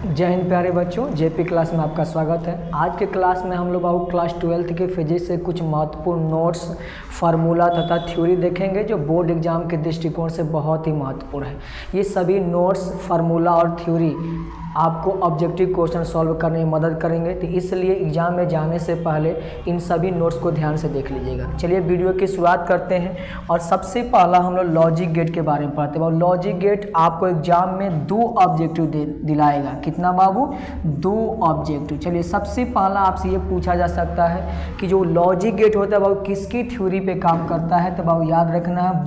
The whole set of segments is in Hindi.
जय हिंद प्यारे बच्चों, जेपी क्लास में आपका स्वागत है। आज के क्लास में हम लोग अब क्लास 12th के फिजिक्स से कुछ महत्वपूर्ण नोट्स, फार्मूला तथा थ्योरी देखेंगे जो बोर्ड एग्जाम के दृष्टिकोण से बहुत ही महत्वपूर्ण है। ये सभी नोट्स, फार्मूला और थ्योरी आपको ऑब्जेक्टिव क्वेश्चन सॉल्व करने में मदद करेंगे, तो इसलिए एग्जाम में जाने से पहले इन सभी नोट्स को ध्यान से देख लीजिएगा। चलिए वीडियो की शुरुआत करते हैं और सबसे पहला हम लोग लॉजिक गेट के बारे में पढ़ते हैं। और लॉजिक गेट आपको एग्जाम में 2 ऑब्जेक्टिव दिलाएगा। कितना बाबू? 2 ऑब्जेक्टिव। चलिए सबसे पहला आपसे ये पूछा जा सकता है कि जो लॉजिक गेट होता है बाबू किसकी थ्योरी पे काम करता है, तो बाबू याद रखना है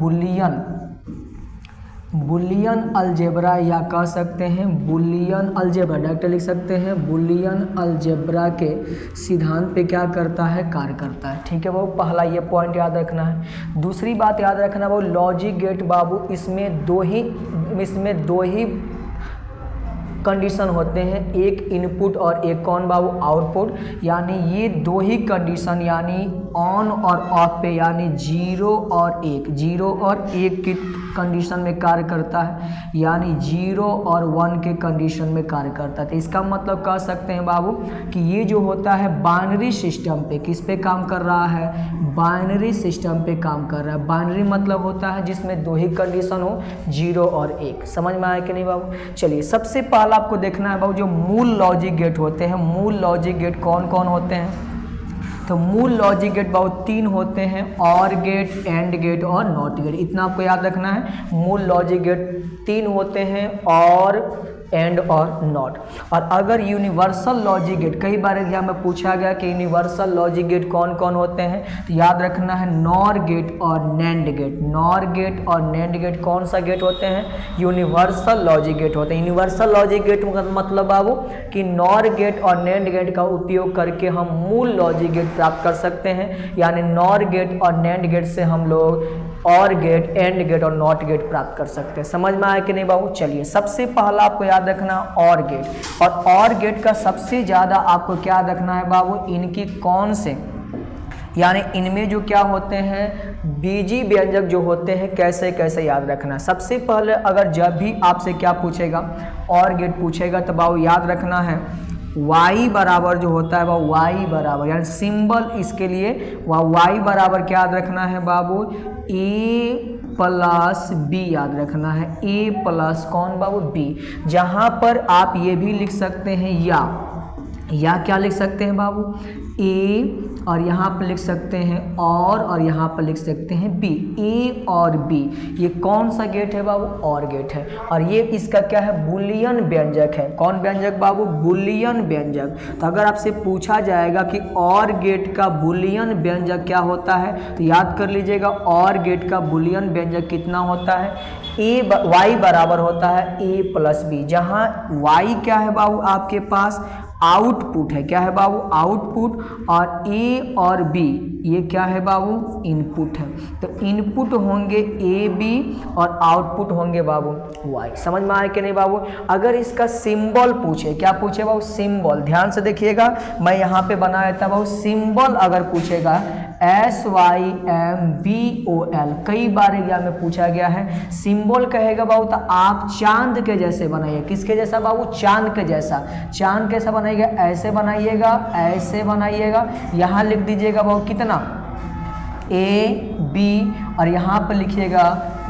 बुलियन अलजेब्रा, या कह सकते हैं बुलियन अलजेब्रा, डायरेक्ट लिख सकते हैं बुलियन अलजेब्रा के सिद्धांत पे क्या करता है, कार्य करता है। ठीक है बाबू, पहला ये पॉइंट याद रखना है। दूसरी बात याद रखना बाबू, लॉजिक गेट बाबू इसमें दो ही कंडीशन होते हैं, एक इनपुट और एक कौन बाबू, आउटपुट। यानी ये 2 ही कंडीशन यानी ऑन और ऑफ पे, यानी 0 और 1 की कंडीशन में कार्य करता है, यानी 0 और 1 के कंडीशन में कार्य करता है। तो इसका मतलब कह सकते हैं बाबू कि ये जो होता है बाइनरी सिस्टम पे, किस पे काम कर रहा है, बाइनरी सिस्टम पे काम कर रहा है। बाइनरी मतलब होता है जिसमें 2 ही कंडीशन हो, 0 और 1। समझ में आया कि नहीं बाबू? चलिए सबसे पहला आपको देखना है बाबू जो मूल लॉजिक गेट होते हैं, मूल लॉजिक गेट कौन कौन होते हैं। तो मूल लॉजिक गेट बाबू 3 होते हैं, और गेट, एंड गेट और नॉट गेट। इतना आपको याद रखना है। मूल लॉजिक गेट 3 होते हैं, और, एंड और नॉट। और अगर यूनिवर्सल लॉजिक गेट, कई बार एग्जाम में पूछा गया कि यूनिवर्सल लॉजिक गेट कौन कौन होते हैं, तो याद रखना है नॉर गेट और नैंड गेट। नॉर गेट और नैंड गेट कौन सा गेट होते हैं, यूनिवर्सल लॉजिक गेट होते हैं। यूनिवर्सल लॉजिक गेट मतलब बाबू कि नॉर गेट और नैंड गेट का उपयोग करके हम मूल लॉजिक गेट प्राप्त कर सकते हैं। यानी नॉर गेट और नैंड गेट से हम लोग और गेट, एंड गेट और नॉट गेट प्राप्त कर सकते हैं। समझ में आया कि नहीं बाबू? चलिए सबसे पहला आपको याद रखना और गेट। और गेट का सबसे ज्यादा आपको क्या याद रखना है बाबू, इनकी कौन से, यानी इनमें जो क्या होते हैं बीजी व्यंजक जो होते हैं, कैसे कैसे याद रखना। सबसे पहले अगर जब भी आपसे क्या पूछेगा, और गेट पूछेगा, तो बाबू याद रखना है y बराबर जो होता है वह y बराबर, यानी सिंबल इसके लिए वह y बराबर क्या याद रखना है बाबू, a प्लस b याद रखना है। a प्लस कौन बाबू, b। जहां पर आप ये भी लिख सकते हैं या क्या लिख सकते हैं बाबू, a, और यहाँ पर लिख सकते हैं और यहाँ पर लिख सकते हैं b। a और b ये कौन सा गेट है बाबू, और गेट है। और ये इसका क्या है, बुलियन व्यंजक है। कौन व्यंजक बाबू, बुलियन व्यंजक। तो अगर आपसे पूछा जाएगा कि और गेट का बुलियन व्यंजक क्या होता है, तो याद कर लीजिएगा और गेट का बुलियन व्यंजक कितना होता है, y बराबर होता है a प्लस b। जहाँ y क्या है बाबू आपके पास, आउटपुट है। क्या है बाबू, आउटपुट। और ए और बी ये क्या है बाबू, इनपुट है। तो इनपुट होंगे ए बी और आउटपुट होंगे बाबू वाई। समझ में आया कि नहीं बाबू? अगर इसका सिंबल पूछे, क्या पूछे बाबू, सिंबल। ध्यान से देखिएगा, मैं यहाँ पे बना देता बाबू। सिंबल अगर पूछेगा SYMBOL, कई बार एग्जाम में पूछा गया है। सिंबल कहेगा बाबू तो आप चांद के जैसे बनाइए। किसके जैसा बाबू, चांद के जैसा। चांद कैसा बनाइएगा, ऐसे बनाइएगा, ऐसे बनाइएगा। यहाँ लिख दीजिएगा बाबू कितना, AB, और यहाँ पर लिखिएगा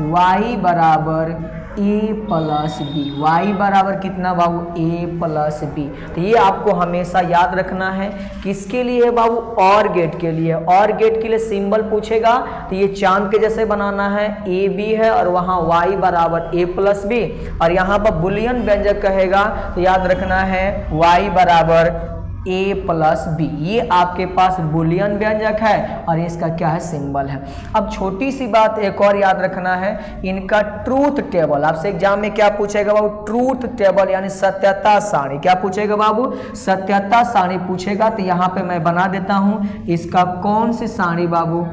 Y बराबर a प्लस बी। वाई बराबर कितना बाबू, a प्लस बी। तो ये आपको हमेशा याद रखना है। किसके लिए है बाबू, और गेट के लिए। और गेट के लिए सिंबल पूछेगा तो ये चांद के जैसे बनाना है, a b है और वहाँ y बराबर a प्लस बी। और यहाँ पर बुलियन व्यंजक कहेगा तो याद रखना है y बराबर a प्लस बी। ये आपके पास बुलियन व्यंजक है और इसका क्या है, सिंबल है। अब छोटी सी बात एक और याद रखना है, इनका ट्रूथ टेबल। आपसे एग्जाम में क्या पूछेगा बाबू, ट्रूथ टेबल यानी सत्यता सारणी। क्या पूछेगा बाबू, सत्यता सारणी पूछेगा। तो यहाँ पे मैं बना देता हूँ इसका कौन सी सारणी बाबू,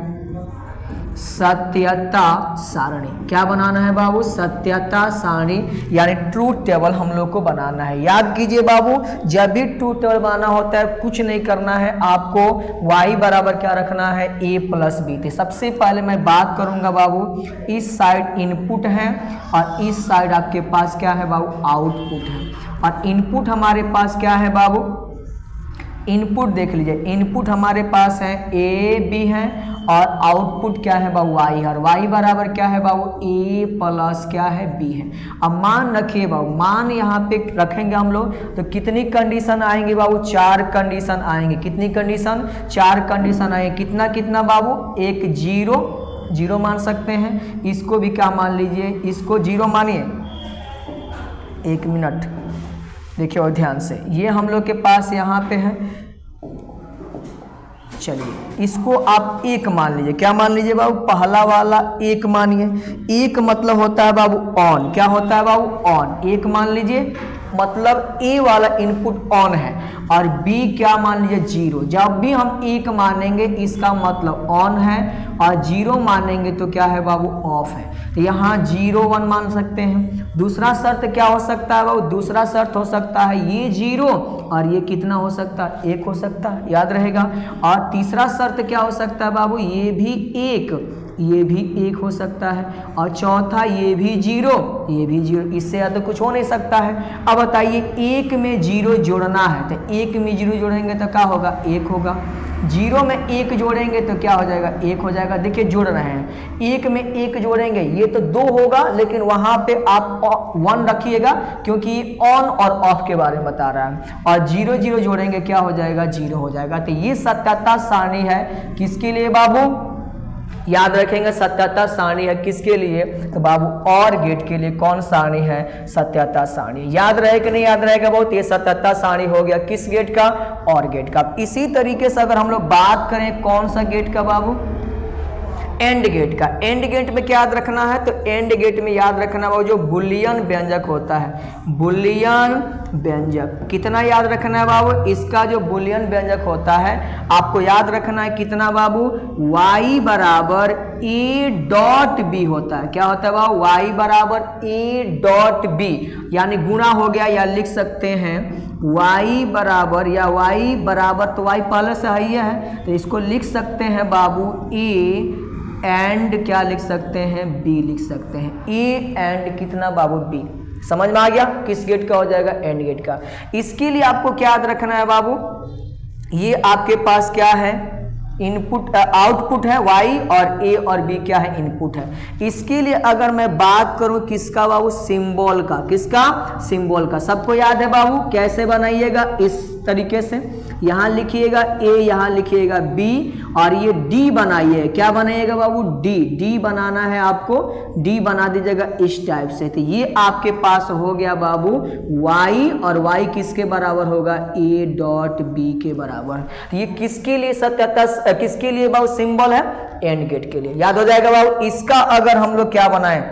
सत्यता सारणी। क्या बनाना है बाबू? सत्यता सारणी यानी ट्रूथ टेबल हम लोग को बनाना है। याद कीजिए बाबू, जब भी ट्रूथ टेबल बनाना होता है कुछ नहीं करना है, आपको y बराबर क्या रखना है? a plus b. तो सबसे पहले मैं बात करूंगा बाबू, इस साइड इनपुट है और इस साइड आपके पास क्या है बाबू? आउटपुट है। और इनपुट हमारे पास क्या है बाबू? इनपुट देख लीजिए, इनपुट हमारे पास है ए बी है और आउटपुट क्या है बाबू? वाई है। और वाई बराबर क्या है बाबू? ए प्लस क्या है? बी है। अब मान रखिए बाबू, मान यहाँ पे रखेंगे हम लोग तो कितनी कंडीशन आएंगे बाबू? 4 कंडीशन आएंगे। कितनी कंडीशन? 4 कंडीशन आएंगे। कितना कितना बाबू? एक जीरो मान सकते हैं, इसको भी क्या मान लीजिए? इसको जीरो मानिए। 1 मिनट देखिए और ध्यान से, ये हम लोग के पास यहाँ पे है, चलिए इसको आप 1 मान लीजिए। क्या मान लीजिए बाबू? पहला वाला 1 मानिए। 1 मतलब होता है बाबू ऑन। क्या होता है बाबू? ऑन। 1 मान लीजिए मतलब ए वाला इनपुट ऑन है और बी क्या मान लीजिए? 0। जब भी हम 1 मानेंगे इसका मतलब ऑन है और 0 मानेंगे तो क्या है बाबू? ऑफ है। तो यहाँ 0 1 मान सकते हैं। दूसरा शर्त क्या हो सकता है बाबू? दूसरा शर्त हो सकता है ये 0 और ये कितना हो सकता है? 1 हो सकता है, याद रहेगा। और तीसरा शर्त क्या हो सकता है बाबू? ये भी 1, ये भी 1 हो सकता है। और चौथा ये भी 0, ये भी 0। इससे ज़्यादा कुछ हो नहीं सकता है। अब बताइए 1 में 0 जोड़ना है तो 1 में 0 जोड़ेंगे तो क्या होगा? 1 होगा। 0 में 1 जोड़ेंगे तो क्या हो जाएगा? 1 हो जाएगा। देखिए जोड़ रहे हैं, 1 में 1 जोड़ेंगे ये तो 2 होगा, लेकिन वहां पे आप 1 रखिएगा क्योंकि ऑन और ऑफ के बारे में बता रहा है। और 0 0 जोड़ेंगे क्या हो जाएगा? 0 हो जाएगा। तो ये सत्यता सारणी है किसके लिए बाबू? याद रखेंगे, सत्यता सारणी है किसके लिए? तो बाबू और गेट के लिए। कौन सारणी है? सत्यता सारणी। याद रहे कि नहीं याद रहेगा बहुत? ये सत्यता सारणी हो गया किस गेट का? और गेट का। इसी तरीके से अगर हम लोग बात करें कौन सा गेट का बाबू? एंड गेट का। एंड गेट में क्या याद रखना है? तो एंड गेट में याद रखना वो जो बुलियन व्यंजक होता है, बुलियन व्यंजक कितना याद रखना है बाबू? इसका जो बुलियन व्यंजक होता है आपको याद रखना है कितना बाबू? y बराबर a डॉट बी होता है। क्या होता है बाबू? y बराबर a डॉट बी, यानी गुणा हो गया, या लिख सकते हैं y बराबर, या y बराबर तो y पहले से ही है तो इसको लिख सकते हैं बाबू a एंड क्या लिख सकते हैं? बी लिख सकते हैं। ए एंड कितना बाबू? बी। समझ में आ गया? किस गेट का हो जाएगा? एंड गेट का। इसके लिए आपको क्या याद रखना है बाबू? ये आपके पास क्या है? इनपुट आउटपुट है y और a और b क्या है? इनपुट है। इसके लिए अगर मैं बात करूं किसका बाबू? सिंबल का। किसका? सिंबल का। सबको याद है बाबू? कैसे बनाइएगा? इस तरीके से यहाँ लिखिएगा a, यहाँ लिखिएगा b और ये d बनाइए। क्या बनाइएगा बाबू? d बनाना है आपको, d बना दीजिएगा इस टाइप से। तो ये आपके पास हो गया बाबू y, और y किसके बराबर होगा? a डॉट b के बराबर। तो ये किसके लिए सत्यता, किसके लिए बाबू सिंबल है? एंड गेट के लिए। याद हो जाएगा बाबू। इसका अगर हम लोग क्या बनाएं,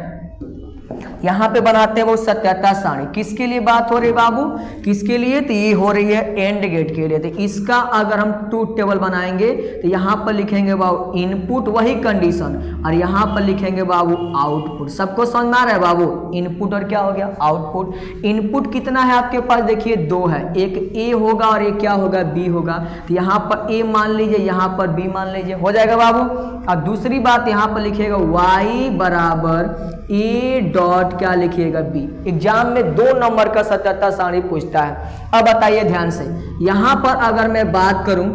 यहाँ पे बनाते हैं वो सत्यता सारणी। किसके लिए बात हो रही है बाबू? किसके लिए? तो ये हो रही है एंड गेट के लिए। तो इसका अगर हम ट्रूथ टेबल बनाएंगे तो यहाँ पर लिखेंगे बाबू इनपुट वही कंडीशन और यहाँ पर लिखेंगे बाबू आउटपुट। सबको समझ में आ रहा है बाबू? इनपुट और क्या हो गया? आउटपुट। इनपुट कितना है आपके पास? देखिए 2 है, एक a होगा और एक क्या होगा? b होगा। तो यहाँ पर a मान लीजिए, यहाँ पर b मान लीजिए, हो जाएगा बाबू। अब दूसरी बात यहाँ पर लिखिएगा y बराबर a डॉट क्या लिखिएगा? b। एग्जाम में 2 नंबर का सत्यता सारणी पूछता है। अब बताइए ध्यान से, यहां पर अगर मैं बात करूं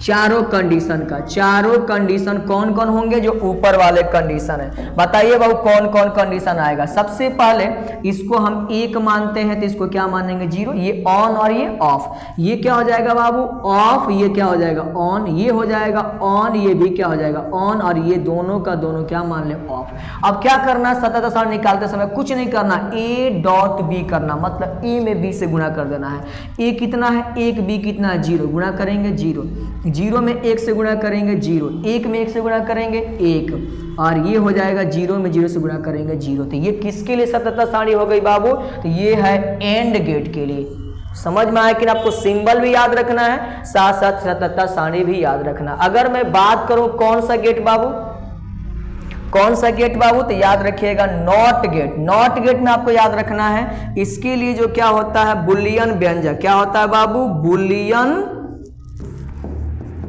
चारों कंडीशन का, चारों कंडीशन कौन कौन होंगे? जो ऊपर वाले कंडीशन है। बताइए बाबू कौन कौन कंडीशन आएगा? सबसे पहले इसको हम 1 मानते हैं तो इसको क्या मानेंगे? 0। ये ऑन और ये ऑफ। ये क्या हो जाएगा बाबू? ऑफ। ये क्या हो जाएगा? ऑन। ये हो जाएगा ऑन, ये भी क्या हो जाएगा? ऑन। और ये दोनों का दोनों क्या मान ले? ऑफ। अब क्या करना? सत्यता सारणी निकालते समय कुछ नहीं करना, a डॉट b करना, मतलब a में b से गुणा कर देना है। a कितना है? 1, b कितना है? 0। गुणा करेंगे 0, 0 में 1 से गुणा करेंगे 0, 1 में 1 से गुणा करेंगे 1, और ये हो जाएगा 0 में 0 से गुणा करेंगे 0। तो ये किसके लिए सत्यता सारणी हो गई बाबू? तो ये है एंड गेट के लिए। समझ में आया कि आपको सिंबल भी याद रखना है, साथ साथ सत्यता सारणी भी याद रखना। अगर मैं बात करूं कौन सा गेट बाबू? कौन सा गेट बाबू? तो याद रखिएगा नॉट गेट। नॉट गेट में आपको याद रखना है इसके लिए जो क्या होता है बुलियन व्यंजक। क्या होता है बाबू? बुलियन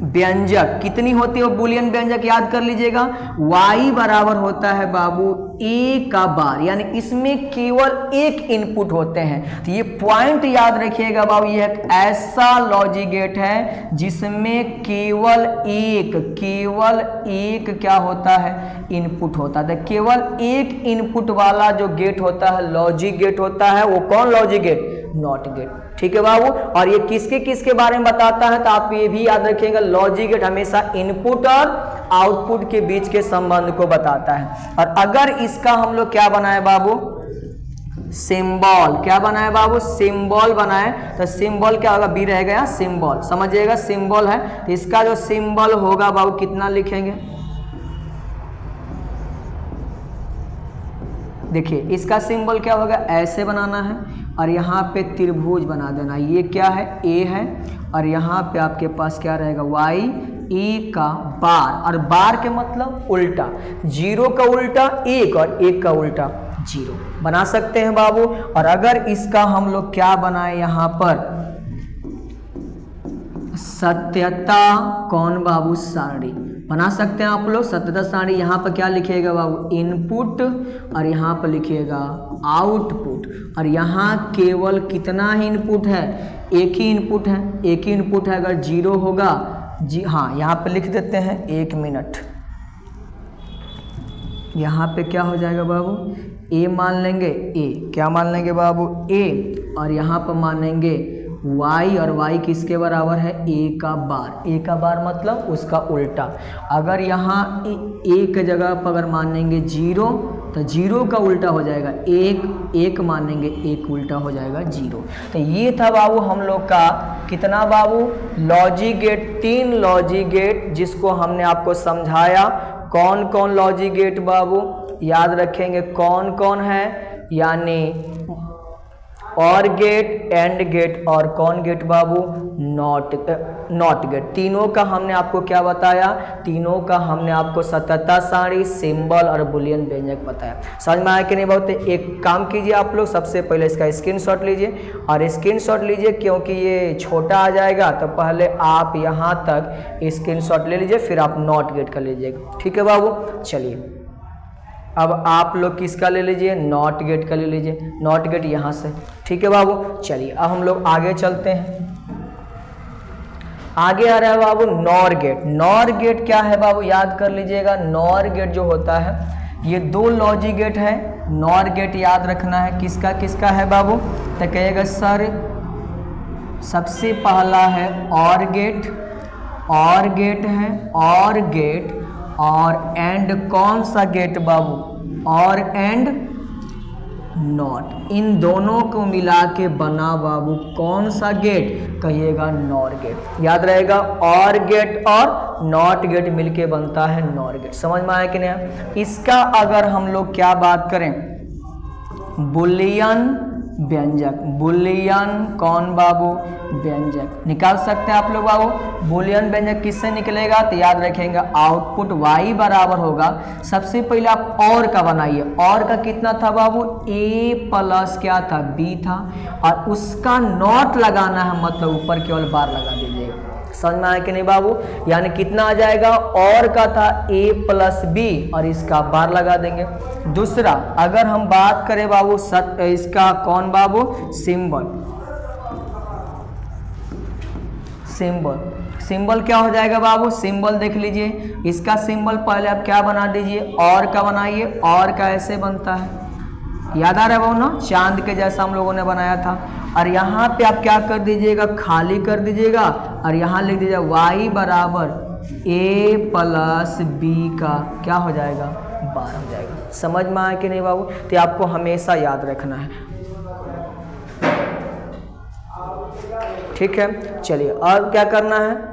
व्यंजक। कितनी होती है वो बुलियन व्यंजक? याद कर लीजिएगा y बराबर होता है बाबू a का बार, यानी इसमें केवल एक इनपुट होते हैं। तो ये पॉइंट याद रखिएगा बाबू, ये एक ऐसा लॉजिक गेट है जिसमें केवल एक क्या होता है? इनपुट होता है। तो केवल एक इनपुट वाला जो गेट होता है लॉजिक गेट होता है। वो कौन लॉजिक गेट? Not gate. ठीक है बाबू। और ये किसके किसके बारे में बताता है? तो आप ये भी याद रखिएगा लॉजिक गेट हमेशा इनपुट और आउटपुट के बीच के संबंध को बताता है। और अगर इसका हम लोग क्या बनाए बाबू? सिंबल। क्या बनाए बाबू? सिंबल बनाए। तो सिंबल क्या होगा? बी रहेगा यहाँ सिंबल, समझिएगा सिंबल है। तो इसका जो सिंबल होगा बाबू कितना लिखेंगे? देखिए इसका सिंबल क्या होगा? ऐसे बनाना है और यहाँ पे त्रिभुज बना देना। ये क्या है? ए है। और यहाँ पे आपके पास क्या रहेगा? वाई ए का बार। और बार के मतलब उल्टा, जीरो का उल्टा एक और एक का उल्टा जीरो बना सकते हैं बाबू। और अगर इसका हम लोग क्या बनाए यहाँ पर? सत्यता कौन बाबू? सारणी बना सकते हैं आप लोग सत्यता सारणी। यहाँ पर क्या लिखिएगा बाबू? इनपुट और यहाँ पर लिखिएगा आउटपुट। और यहाँ केवल कितना ही इनपुट है? एक ही इनपुट है। एक ही इनपुट है। अगर जीरो होगा जी हाँ यहाँ पे लिख देते हैं 1 मिनट। यहाँ पे क्या हो जाएगा बाबू? ए मान लेंगे। ए क्या मान लेंगे बाबू? ए। और यहाँ पर मानेंगे y, और y किसके बराबर है? a का बार। a का बार मतलब उसका उल्टा। अगर यहाँ एक जगह पर अगर मानेंगे जीरो तो जीरो का उल्टा हो जाएगा एक मानेंगे एक उल्टा हो जाएगा जीरो। तो ये था बाबू हम लोग का कितना बाबू? Logic gate. 3 लॉजिक गेट जिसको हमने आपको समझाया। कौन कौन लॉजिक गेट बाबू? याद रखेंगे कौन कौन है, यानी और गेट, एंड गेट और कौन गेट बाबू? Not gate. तीनों का हमने आपको क्या बताया? तीनों का हमने आपको सत्यता सारणी, सिंबल और बुलियन व्यंजक बताया। समझ में आया कि नहीं? बहुत एक काम कीजिए आप लोग, सबसे पहले इसका स्क्रीनशॉट लीजिए और स्क्रीनशॉट लीजिए क्योंकि ये छोटा आ जाएगा। तो पहले आप यहाँ तक स्क्रीनशॉट ले लीजिए, फिर आप नॉट गेट का लीजिएगा। ठीक है बाबू। चलिए अब आप लोग किसका ले लीजिए? नॉट गेट का ले लीजिए। नॉट गेट यहाँ से। ठीक है बाबू। चलिए अब हम लोग आगे चलते हैं। आगे आ रहा है बाबू नॉर गेट। नॉर गेट क्या है बाबू? याद कर लीजिएगा नॉर गेट जो होता है ये 2 लॉजिक गेट है। नॉर गेट याद रखना है किसका किसका है बाबू? तो कहेगा सर सबसे पहला है और गेट है और गेट और एंड कौन सा गेट बाबू? और एंड नॉट। इन दोनों को मिला के बना बाबू कौन सा गेट? कहिएगा नॉर गेट। याद रहेगा और गेट और नॉट गेट मिलके बनता है नॉर गेट। समझ में आया कि नहीं? इसका अगर हम लोग क्या बात करें? बुलियन व्यंजक। बुलियन कौन बाबू? व्यंजक निकाल सकते हैं आप लोग बाबू। बुलियन व्यंजक किससे निकलेगा? तो याद रखेंगे आउटपुट y बराबर होगा। सबसे पहले आप और का बनाइए। और का कितना था बाबू? a प्लस क्या था? b था। और उसका नॉट लगाना है, मतलब ऊपर केवल बार लगा दीजिएगा। समझ में आया कि नहीं बाबू? यानी कितना आ जाएगा? और का था a प्लस b और इसका बार लगा देंगे। दूसरा अगर हम बात करें बाबू इसका कौन बाबू? सिंबल क्या हो जाएगा बाबू? सिंबल देख लीजिए। इसका सिंबल पहले आप क्या बना दीजिए? और का बनाइए। और का ऐसे बनता है, याद आ रहा है बाबू ना? चांद के जैसा हम लोगों ने बनाया था। और यहाँ पे आप क्या कर दीजिएगा? खाली कर दीजिएगा और यहाँ लिख दीजिएगा y बराबर a प्लस b का क्या हो जाएगा? बार हो जाएगा। समझ में आया कि नहीं बाबू? तो आपको हमेशा याद रखना है। ठीक है। चलिए और क्या करना है?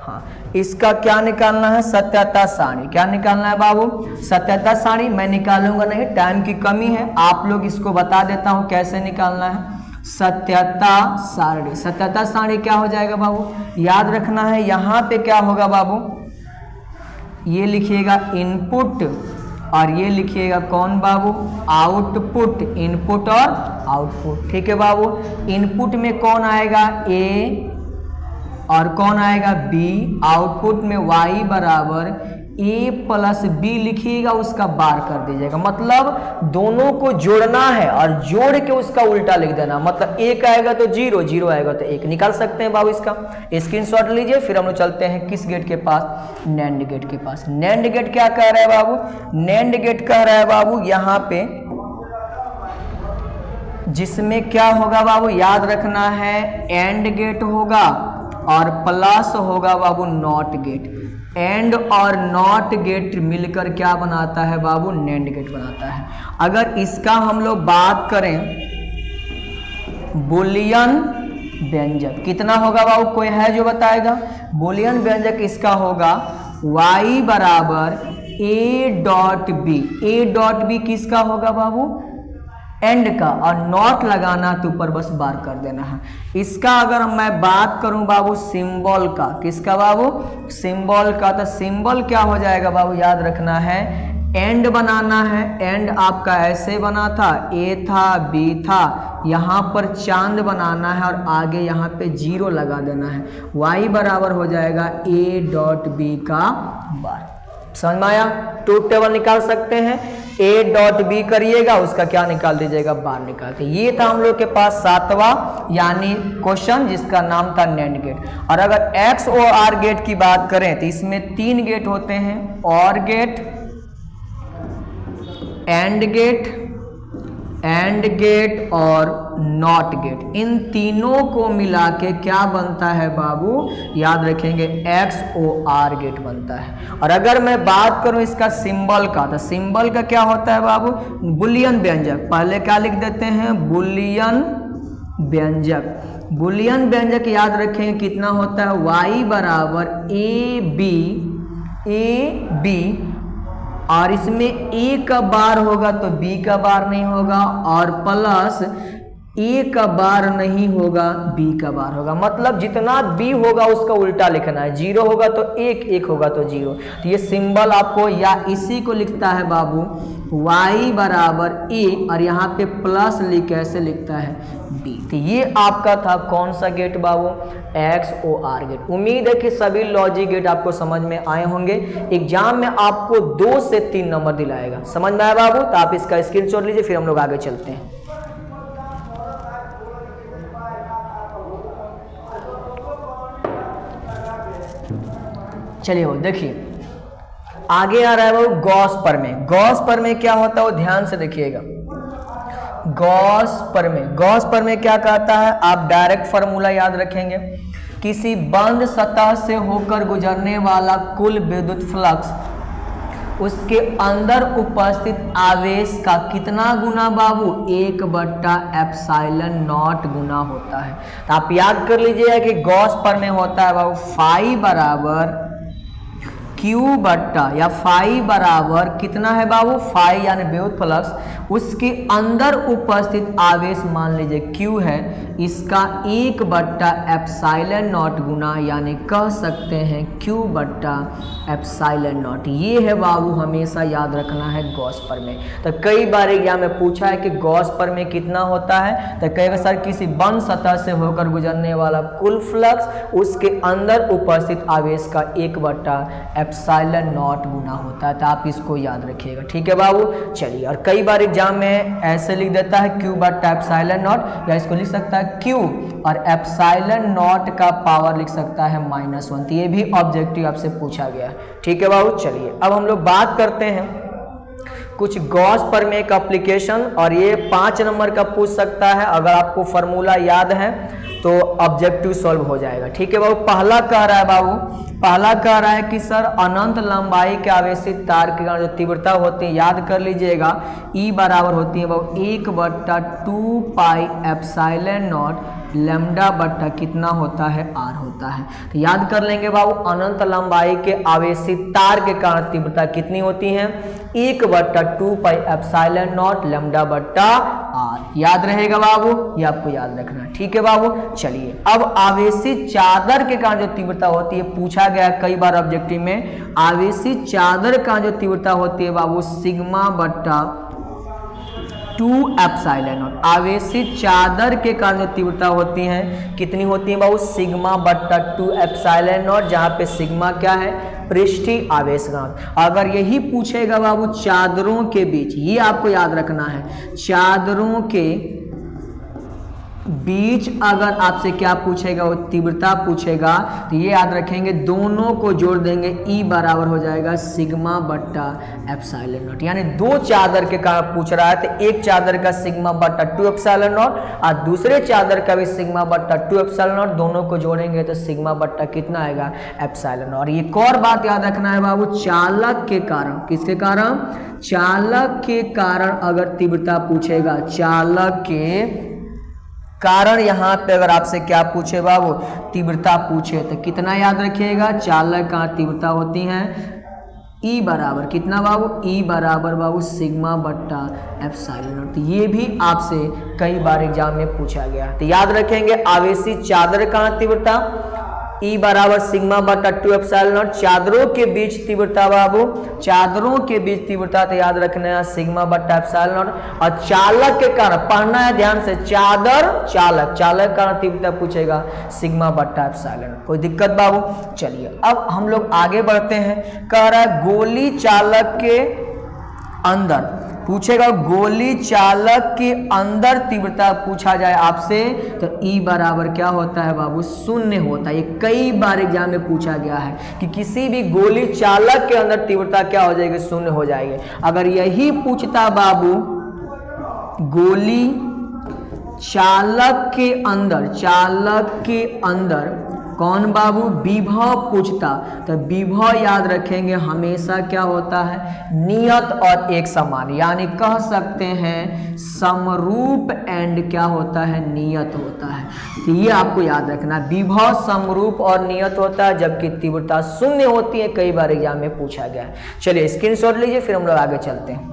हाँ इसका क्या निकालना है? सत्यता सारणी। क्या निकालना है बाबू? सत्यता सारणी। मैं निकालूंगा नहीं, टाइम की कमी है। आप लोग इसको बता देता हूं कैसे निकालना है। सत्यता सारणी। सत्यता सारणी क्या हो जाएगा बाबू? याद रखना है यहाँ पे क्या होगा बाबू? ये लिखिएगा इनपुट और ये लिखिएगा कौन बाबू, आउटपुट, इनपुट और आउटपुट। ठीक है बाबू, इनपुट में कौन आएगा, ए, और कौन आएगा, बी। आउटपुट में y बराबर a प्लस बी लिखिएगा, उसका बार कर दीजिएगा। मतलब दोनों को जोड़ना है और जोड़ के उसका उल्टा लिख देना। मतलब एक आएगा तो 0, 0 आएगा तो 1 निकाल सकते हैं बाबू। इसका स्क्रीनशॉट लीजिए। फिर हम लोग चलते हैं किस गेट के पास, नैंड गेट के पास। नैंड गेट क्या कह रहा है बाबू, नैंड गेट कह रहा है बाबू यहाँ पे जिसमें क्या होगा बाबू, याद रखना है एंड गेट होगा और प्लस होगा बाबू नॉट गेट। एंड और नॉट गेट मिलकर क्या बनाता है बाबू, नैंड गेट बनाता है। अगर इसका हम लोग बात करें बुलियन व्यंजक, कितना होगा बाबू, कोई है जो बताएगा। बुलियन व्यंजक इसका होगा y बराबर a dot b. A dot b किसका होगा बाबू, एंड का, और नॉट लगाना तो ऊपर बस बार कर देना है। इसका अगर मैं बात करूं बाबू सिंबल का, किसका बाबू, सिंबल का, तो सिंबल क्या हो जाएगा बाबू, याद रखना है एंड बनाना है। एंड आपका ऐसे बना था, ए था, बी था, यहाँ पर चांद बनाना है और आगे यहाँ पे 0 लगा देना है। y बराबर हो जाएगा a डॉट बी का बार। समझ में आया, ट्रूथ टेबल निकाल सकते हैं। a डॉट बी करिएगा, उसका क्या निकाल दीजिएगा, बार निकाल के। ये था हम लोग के पास 7वां यानी क्वेश्चन जिसका नाम था नैंड गेट। और अगर एक्स और आर गेट की बात करें तो इसमें 3 गेट होते हैं, और गेट, एंड गेट और नॉट गेट। इन तीनों को मिला के क्या बनता है बाबू, याद रखेंगे XOR गेट बनता है। और अगर मैं बात करूं इसका सिंबल का, तो सिंबल का क्या होता है बाबू, बुलियन व्यंजक। पहले क्या लिख देते हैं, बुलियन व्यंजक। बुलियन व्यंजक याद रखें कितना होता है, y बराबर ए बी, और इसमें a का बार होगा तो b का बार नहीं होगा, और प्लस a का बार नहीं होगा, b का बार होगा। मतलब जितना b होगा उसका उल्टा लिखना है। 0 होगा तो 1, 1 होगा तो 0। तो ये सिंबल आपको, या इसी को लिखता है बाबू y बराबर a, और यहाँ पे प्लस कैसे लिखता है, b। तो ये आपका था कौन सा गेट बाबू, XOR गेट। उम्मीद है कि सभी लॉजिक गेट आपको समझ में आए होंगे। एग्जाम में आपको 2 से 3 नंबर दिलाएगा। समझ में आया बाबू, तो आप इसका स्क्रीनशॉट लीजिए। फिर हम लोग आगे चलते हैं। चलिए वो देखिए आगे आ रहा है वो गॉस प्रमेय। गॉस प्रमेय क्या होता है वो ध्यान से देखिएगा। गॉस प्रमेय क्या कहता है, आप डायरेक्ट फार्मूला याद रखेंगे। किसी बंद सतह से होकर गुजरने वाला कुल विद्युत फ्लक्स उसके अंदर उपस्थित आवेश का कितना गुना बाबू, 1/ε0 गुना होता है। तो आप याद कर लीजिएगा कि गॉस प्रमेय होता है बाबू फाई बराबर Q बट्टा, या फाई बराबर कितना है बाबू, फाई यानी विद्युत फ्लक्स, उसके अंदर उपस्थित आवेश मान लीजिए Q है, इसका 1/ε0 गुना, यानी कह सकते हैं Q/ε0। ये है बाबू हमेशा याद रखना है गॉस प्रमेय। तो कई बार एग्जाम में पूछा है कि गॉस प्रमेय कितना होता है, तो कहेगा सर किसी बंद सतह से होकर गुजरने वाला कुल फ्लक्स उसके अंदर उपस्थित आवेश का 1/ε0 गुना होता है। तो आप इसको याद रखिएगा, ठीक है बाबू। चलिए, और कई बार एग्जाम में ऐसे लिख देता है Q/ε0, या इसको लिख सकता है Q और ε0 का पावर लिख सकता है -1। तो ये भी ऑब्जेक्टिव आपसे पूछा गया है, ठीक है बाबू। चलिए अब हम लोग बात करते हैं कुछ गॉस प्रमेय का एप्लीकेशन, और ये 5 नंबर का पूछ सकता है। अगर आपको फार्मूला याद है तो ऑब्जेक्टिव सॉल्व हो जाएगा, ठीक है बाबू। पहला कह रहा है कि सर अनंत लंबाई के आवेशित तार के कारण जो तीव्रता होती है, याद कर लीजिएगा, E बराबर होती है बाबू 1/2πε0 लैम्डा बट्टा कितना होता है, R होता है। तो याद कर लेंगे बाबू अनंत लंबाई के आवेशित तार के कारण तीव्रता कितनी होती है, 1/2πε0 लैम्डा बट्टा R। आर। याद रहेगा बाबू, ये आपको याद रखना है, ठीक है बाबू। चलिए अब आवेशित चादर के कारण जो तीव्रता होती है, पूछा गया कई बार ऑब्जेक्टिव में, आवेशित चादर का जो तीव्रता होती है बाबू सिग्मा बट्टा 2 एप्सिलॉन नॉट। आवेशित चादर के कारण जो तीव्रता होती है कितनी होती है बाबू, सिग्मा बट्टा 2 एप्सिलॉन नॉट, जहां पे सिग्मा क्या है, पृष्ठीय आवेश घनत्व। अगर यही पूछेगा बाबू चादरों के बीच, ये आपको याद रखना है, चादरों के बीच अगर आपसे क्या पूछेगा, वो तीव्रता पूछेगा, तो ये याद रखेंगे दोनों को जोड़ देंगे, ई बराबर हो जाएगा सिग्मा बट्टा एप्सिलॉन नॉट। यानी दो चादर के कारण पूछ रहा है, तो एक चादर का सिग्मा बट्टा 2 एप्सिलॉन नॉट और दूसरे चादर का भी सिग्मा बट्टा 2 एप्सिलॉन नॉट, दोनों को जोड़ेंगे तो सिग्मा बट्टा कितना आएगा, एप्सिलॉन नॉट। और एक और बात याद रखना है बाबू, चालक के कारण, किसके कारण, चालक के कारण अगर तीव्रता पूछेगा, चालक के कारण यहाँ पे अगर आपसे क्या पूछे बाबू, तीव्रता पूछे, तो कितना याद रखिएगा, चालक का तीव्रता होती है ई बराबर कितना बाबू, ई बराबर बाबू सिग्मा बट्टा एप्सिलॉन नॉट। तो ये भी आपसे कई बार एग्जाम में पूछा गया, तो याद रखेंगे आवेशित चादर का तीव्रता ई बराबर सिग्मा बट्टा 2 एप्सिलॉन नॉट। चादरों के बीच तीव्रता बाबू, चादरों के बीच तीव्रता तो याद रखना है सिग्मा बट्टा एप्सिलॉन नॉट। और चालक के कारण पढ़ना है ध्यान से, चादर चालक, चालक कारण तीव्रता पूछेगा सिग्मा बट्टा एप्सिलॉन नॉट। कोई दिक्कत बाबू। चलिए अब हम लोग आगे बढ़ते हैं, कह रहा है गोली चालक के अंदर पूछेगा, गोली चालक के अंदर तीव्रता पूछा जाए आपसे, तो ई बराबर क्या होता है बाबू, शून्य होता है। ये कई बार एग्जाम में पूछा गया है कि किसी भी गोली चालक के अंदर तीव्रता क्या हो जाएगी, शून्य हो जाएगी। अगर यही पूछता बाबू गोली चालक के अंदर, चालक के अंदर कौन बाबू, विभव पूछता, तो विभव याद रखेंगे हमेशा क्या होता है, नियत और एक समान, यानी कह सकते हैं समरूप एंड क्या होता है, नियत होता है। तो ये आपको याद रखना, विभव समरूप और नियत होता है, जबकि तीव्रता शून्य होती है, कई बार एग्जाम में पूछा गया है। चलिए स्क्रीनशॉट लीजिए, फिर हम लोग आगे चलते हैं।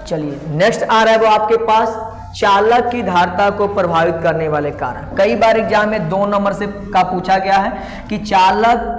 चलिए नेक्स्ट आ रहा है वो आपके पास, चालक की धारिता को प्रभावित करने वाले कारण। कई बार एग्जाम में 2 नंबर से का पूछा गया है कि चालक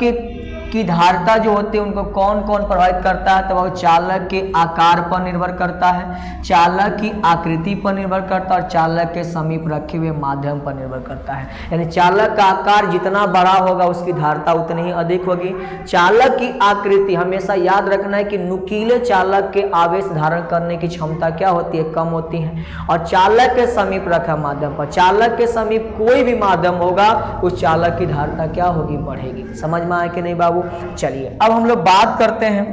की धारिता जो होती है उनको कौन कौन प्रभावित करता है, तो वह चालक के आकार पर निर्भर करता है, चालक की आकृति पर निर्भर करता है और चालक के समीप रखे हुए माध्यम पर निर्भर करता है। यानी चालक का आकार जितना बड़ा होगा उसकी धारिता उतनी ही अधिक होगी। चालक की आकृति हमेशा याद रखना है कि नुकीले चालक के आवेश धारण करने की क्षमता क्या होती है, कम होती है। और चालक के समीप रखा माध्यम पर, चालक के समीप कोई भी माध्यम होगा उस चालक की धारिता क्या होगी, बढ़ेगी। समझ में आए कि नहीं बाबू। चलिए अब हम लोग बात करते हैं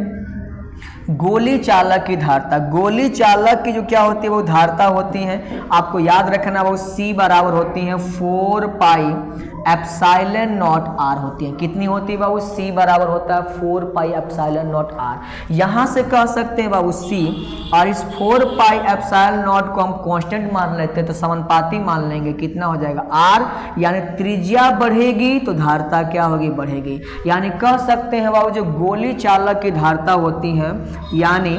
गोली चालक की धारिता। गोली चालक की जो क्या होती है वो धारिता होती है, आपको याद रखना वो C बराबर होती है 4 पाई एप्सिलॉन नॉट आर होती है। कितनी होती है बाबू, C बराबर होता है 4 पाई एप्सिलॉन नॉट आर। यहां से कह सकते हैं बाबू C, और इस 4 पाई एप्सिलॉन नॉट को हम कांस्टेंट मान लेते हैं तो समानुपाती मान लेंगे, कितना हो जाएगा R, यानी त्रिज्या बढ़ेगी तो धारिता क्या होगी, बढ़ेगी। यानी कह सकते हैं बाबू जो गोली चालक की धारिता होती है, यानी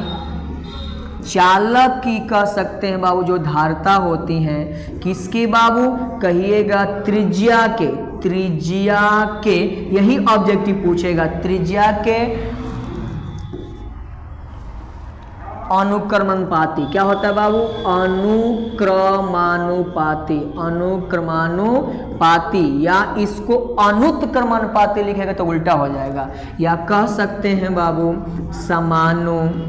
चालक की कह सकते हैं बाबू जो धारिता होती है किसके बाबू, कहिएगा त्रिज्या के, त्रिज्या के, यही ऑब्जेक्टिव पूछेगा, त्रिज्या के अनुक्रमानुपाती। क्या होता है बाबू, अनुक्रमानुपाती, अनुक्रमानुपाती, या इसको अनुत्क्रमानुपाती लिखेगा तो उल्टा हो जाएगा, या कह सकते हैं बाबू समानुपाती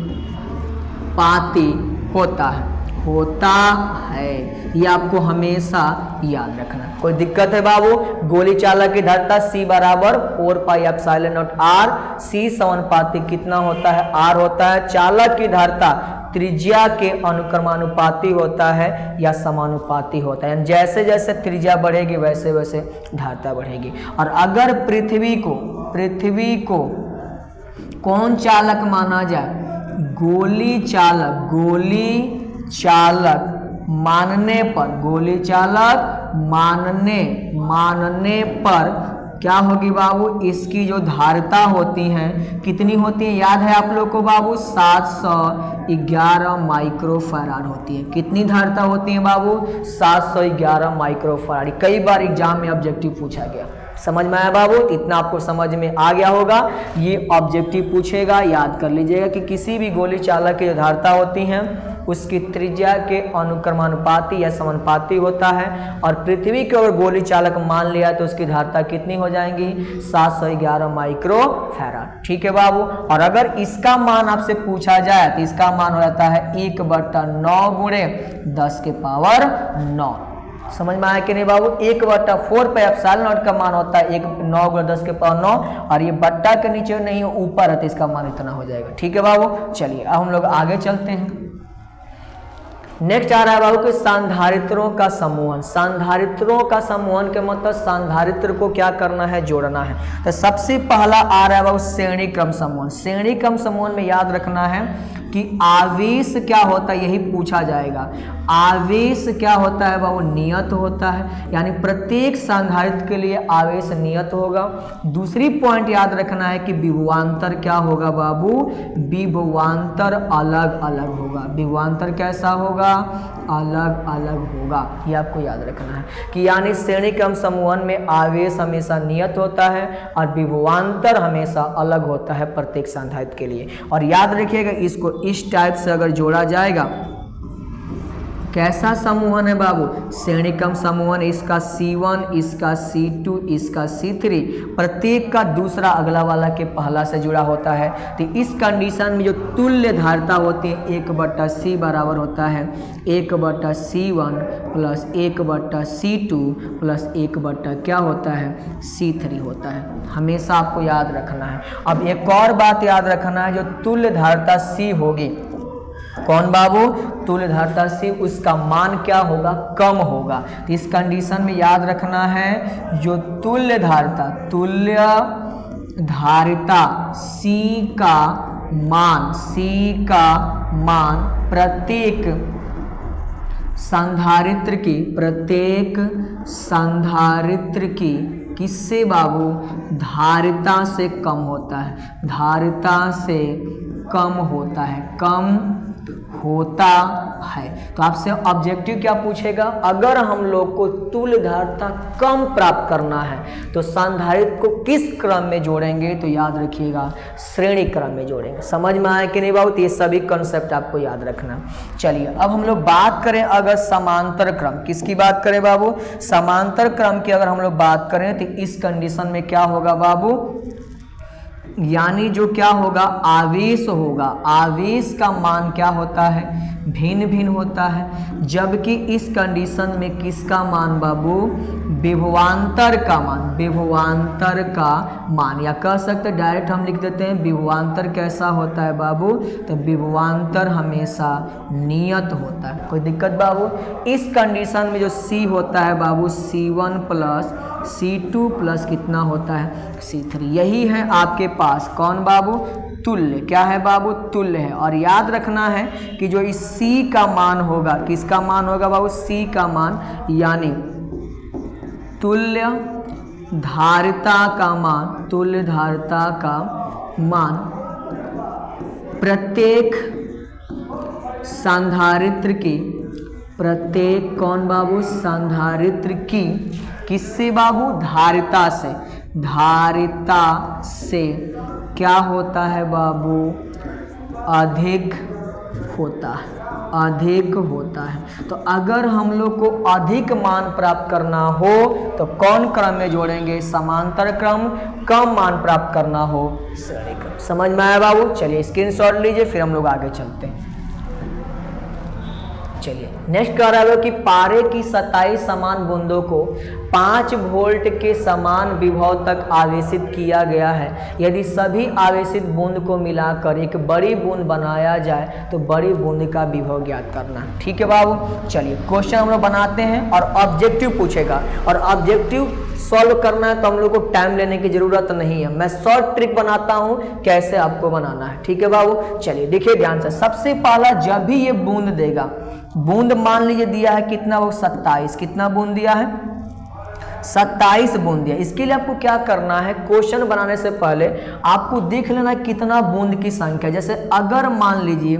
होता है, होता है। ये आपको हमेशा याद रखना। कोई दिक्कत है बाबू, गोली चालक की धारिता C बराबर 4 pi epsilon not R, C समानुपाती कितना होता है, R होता है। चालक की धारिता त्रिज्या के अनुक्रमानुपाती होता है या समानुपाती होता है, जैसे जैसे त्रिज्या बढ़ेगी वैसे वैसे धारिता बढ़ेगी। और अगर पृथ्वी को कौन चालक माना जाए, गोली चालक, गोली चालक मानने पर, गोली चालक मानने पर क्या होगी बाबू, इसकी जो धारिता होती है कितनी होती है, याद है आप लोग को बाबू 711 माइक्रोफैराड होती है। कितनी धारिता होती है बाबू, 711 माइक्रोफैराड। कई बार एग्जाम में ऑब्जेक्टिव पूछा गया, समझ में आया बाबू, इतना आपको समझ में आ गया होगा। ये ऑब्जेक्टिव पूछेगा, याद कर लीजिएगा कि किसी भी गोली चालक की जो धारिता होती हैं उसकी त्रिज्या के अनुक्रमानुपाती या समानुपाती होता है, और पृथ्वी के अगर गोली चालक मान लिया तो उसकी धारिता कितनी हो जाएंगी, 711 माइक्रोफैराड। ठीक है बाबू। और अगर इसका मान आपसे पूछा जाए तो इसका मान हो जाता है 1/9 गुणे 10 के पावर 9। समझ में आया कि नहीं बाबू, 1/4 पे एप्सिलॉन का मान होता है 9 गुणे 10 के पावर 9, और ये बट्टा के नीचे नहीं ऊपर है तो इसका मान इतना हो जाएगा। ठीक है बाबू। चलिए अब हम लोग आगे चलते हैं। नेक्स्ट आ रहा है बाबू कि संधारित्रों का समूहन। संधारित्रों का समूहन के मतलब संधारित्र को क्या करना है, जोड़ना है। तो सबसे पहला आ रहा है बाबू श्रेणी क्रम समूहन। श्रेणी क्रम समूहन में याद रखना है कि आवेश क्या होता है, यही पूछा जाएगा। आवेश क्या होता है बाबू, नियत होता है, यानी प्रत्येक संधारित्र के लिए आवेश नियत होगा। दूसरी पॉइंट याद रखना है कि विभवांतर क्या होगा बाबू, विभवांतर अलग अलग होगा। विभवांतर कैसा होगा, अलग अलग होगा। ये आपको याद रखना है कि यानी श्रेणी क्रम समूहन में आवेश हमेशा नियत होता है और विभवांतर हमेशा अलग होता है प्रत्येक संधारित्र के लिए। और याद रखिएगा इसको इस टाइप से अगर जोड़ा जाएगा, कैसा समूहन है बाबू, श्रेणी क्रम समूहन, इसका C1, इसका C2, इसका C3, प्रत्येक का दूसरा अगला वाला के पहला से जुड़ा होता है। तो इस कंडीशन में जो तुल्य धारिता होती है 1/C बराबर होता है 1/C1 प्लस 1/C2 प्लस 1/ क्या होता है, C3 होता है। हमेशा आपको याद रखना है। अब एक और बात याद रखना है, जो तुल्य धारिता C होगी, कौन बाबू, तुल्य धारिता C, उसका मान क्या होगा, कम होगा। तो इस कंडीशन में याद रखना है जो तुल्य धारिता C का मान प्रत्येक संधारित्र की किससे बाबू, धारिता से कम होता है, धारिता से कम होता है, कम होता है। तो आपसे ऑब्जेक्टिव क्या पूछेगा, अगर हम लोग को तुल्य धारिता कम प्राप्त करना है तो संधारित्र को किस क्रम में जोड़ेंगे, तो याद रखिएगा श्रेणी क्रम में जोड़ेंगे। समझ में आया कि नहीं बाबू, तो ये सभी कंसेप्ट आपको याद रखना। चलिए अब हम लोग बात करें अगर समांतर क्रम, किसकी बात करें बाबू, समांतर क्रम की अगर हम लोग बात करें तो इस कंडीशन में क्या होगा बाबू, यानी जो क्या होगा, आवेश होगा, आवेश का मान क्या होता है, भिन्न भिन्न होता है। जबकि इस कंडीशन में किसका मान बाबू, विभवांतर का मान, विभवांतर का मान, या कह सकते डायरेक्ट हम लिख देते हैं विभवांतर कैसा होता है बाबू, तो विभवांतर हमेशा नियत होता है। कोई दिक्कत बाबू, इस कंडीशन में जो C होता है बाबू, C1 प्लस C2 प्लस कितना होता है, C3, यही है आपके पास कौन बाबू, तुल्य। क्या है बाबू, तुल्य है। और याद रखना है कि जो इस C का मान होगा, किसका मान होगा बाबू, C का मान, यानी तुल्य धारिता का मान, तुल्य धारिता का मान प्रत्येक संधारित्र की, प्रत्येक कौन बाबू, संधारित्र की किससे बाबू, धारिता से, धारिता से क्या होता है बाबू, अधिक होता है, अधिक होता है। तो अगर हम लोग को अधिक मान प्राप्त करना हो तो कौन क्रम में जोड़ेंगे, समांतर क्रम। कम मान प्राप्त करना हो श्रेणी क्रम। समझ में आया बाबू। चलिए स्क्रीनशॉट लीजिए, फिर हम लोग आगे चलते हैं। चलिए नेक्स्ट कह रहा है कि पारे की 27 समान बूंदों को 5 वोल्ट के समान विभव तक आवेशित किया गया है। यदि सभी आवेशित बूंद को मिलाकर एक बड़ी बूंद बनाया जाए तो बड़ी बूंद का विभव ज्ञात करना। ठीक है बाबू। चलिए क्वेश्चन हम लोग बनाते हैं और ऑब्जेक्टिव पूछेगा, और ऑब्जेक्टिव सॉल्व करना है तो हम लोग को टाइम लेने की जरूरत नहीं है। मैं शॉर्ट ट्रिक बनाता हूं कैसे आपको बनाना है। ठीक है बाबू। चलिए देखिए ध्यान से। सबसे पहला जब भी ये बूंद देगा, बूंद मान लीजिए दिया है कितना, वो 27, कितना बूंद दिया है 27 बूंद दिया। इसके लिए आपको क्या करना है, क्वेश्चन बनाने से पहले आपको देख लेना कितना बूंद की संख्या। जैसे अगर मान लीजिए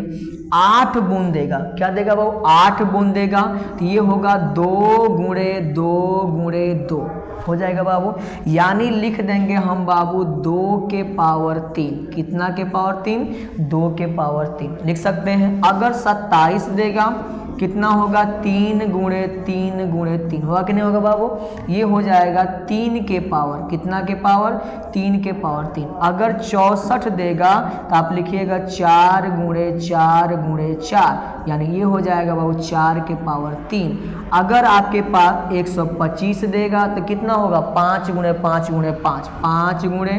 8 बूंद देगा, क्या देगा बाबू, 8 बूंद देगा, तो ये होगा 2 गुणे 2 गुणे 2 हो जाएगा बाबू। यानी लिख देंगे हम बाबू 2 के पावर 3, कितना के पावर 3, 2 के पावर 3 लिख सकते हैं। अगर 27 देगा कितना होगा, 3 गुणे 3 गुणे 3 होगा कि नहीं होगा बाबू, ये हो जाएगा 3 के पावर, कितना के पावर, 3 के पावर 3। अगर 64 देगा तो आप लिखिएगा 4 गुणे 4 गुणे 4, यानी ये हो जाएगा बाबू 4 के पावर 3। अगर आपके पास 125 देगा तो कितना होगा, 5 गुणे 5 गुणे 5, 5 गुणे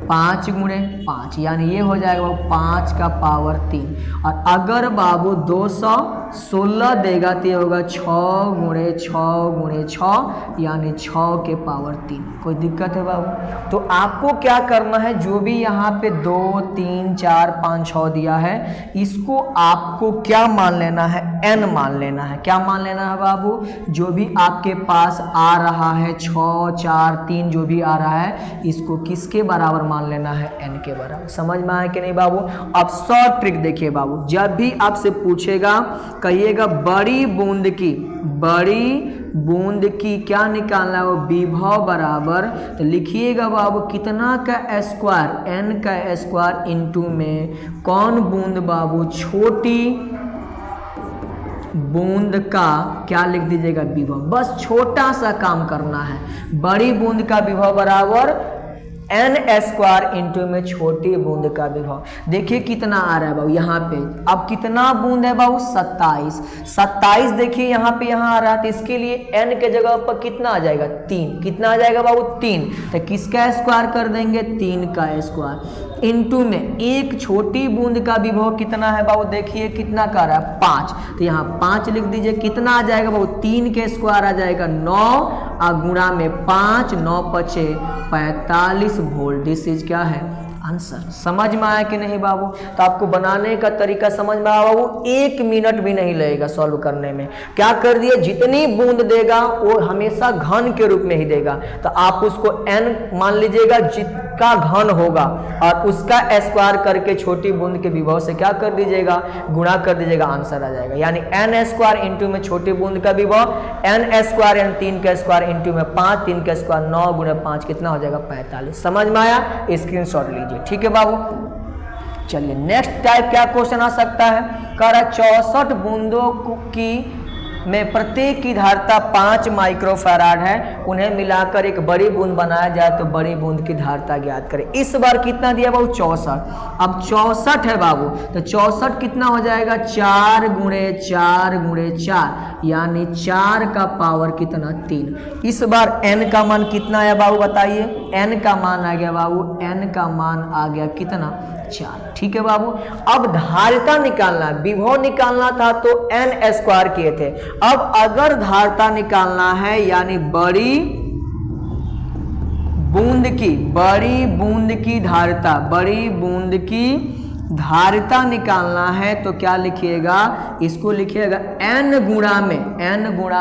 5 गुणे 5, यानी ये हो जाएगा बाबू 5 का पावर 3। और अगर बाबू 216 देगा तो ये होगा 6 गुणे 6 गुणे 6, यानी 6 के पावर 3। कोई दिक्कत है बाबू? तो आपको क्या करना है, जो भी यहाँ पे 2 3 4 5 6 दिया है, इसको आपको क्या मान लेना है, n मान लेना है। क्या मान लेना है बाबू, जो भी आपके पास आ रहा है 6 4 3 जो भी आ रहा है, इसको किसके बराबर मान लेना है, n के बराबर। समझ में आया कि नहीं बाबू? अब शॉर्ट ट्रिक देखिए बाबू, जब भी आपसे पूछेगा कहिएगा बड़ी बूंद की क्या निकालना है, वो विभव बराबर, तो लिखिएगा बाबू कितना का स्क्वायर, n का स्क्वायर इंटू में कौन बूंद बाबू, छोटी बूंद का क्या लिख दीजिएगा, विभव। बस छोटा सा काम करना है, बड़ी बूंद का विभव बराबर n स्क्वायर इंटू में छोटी बूंद का विभव। देखिए कितना आ रहा है बाबू यहाँ पे, अब कितना बूंद है बाबू, 27। 27 देखिए यहाँ पे यहाँ आ रहा है, तो इसके लिए n के जगह पर कितना आ जाएगा, 3। कितना आ जाएगा बाबू, 3। तो किसका स्क्वायर कर देंगे, 3 का स्क्वायर इंटू में एक छोटी बूंद का विभव कितना है बाबू, देखिए कितना कर रहा है, 5। तो यहाँ 5 लिख दीजिए, कितना आ जाएगा बाबू, 3 के स्क्वायर आ जाएगा 9, और गुणा में 5, 9 पचे 45 वोल्ट। दिस इज क्या है, आंसर। समझ में आया कि नहीं बाबू? तो आपको बनाने का तरीका समझ में आया बाबू, 1 मिनट भी नहीं लगेगा सॉल्व करने में। क्या कर दिए, जितनी बूंद देगा वो हमेशा घन के रूप में ही देगा, तो आप उसको n मान लीजिएगा जिसका घन होगा, और उसका स्क्वायर करके छोटी बूंद के विभव से क्या कर दीजिएगा, गुणा कर दीजिएगा, आंसर आ जाएगा। यानी n स्क्वायर इंटू में छोटी बूंद का विभव, n स्क्वायर यानी 3 का स्क्वायर इंटू में 5, 3 का स्क्वायर 9 गुणे 5 कितना हो जाएगा, 45। समझ में आया? स्क्रीनशॉट लीजिए, ठीक है बाबू। चलिए नेक्स्ट टाइप क्या क्वेश्चन आ सकता है, कह रहा है 64 बूंदों की में प्रत्येक की धारिता 5 माइक्रोफैराड है, उन्हें मिलाकर एक बड़ी बूंद बनाया जाए तो बड़ी बूंद की धारिता ज्ञात करें। इस बार कितना दिया बाबू, 64। अब 64 है बाबू, तो 64 कितना हो जाएगा, 4 गुणे 4 गुणे 4, यानी 4 का पावर कितना, 3। इस बार n का मान कितना आया बाबू, बताइए। n का मान आ गया बाबू, n का मान आ गया कितना, 4। ठीक है बाबू। अब धारिता निकालना, विभव निकालना था तो n स्क्वायर किए थे। अब अगर धारिता निकालना है, यानी बड़ी बूंद की धारिता निकालना है तो क्या लिखिएगा, इसको लिखिएगा n गुणा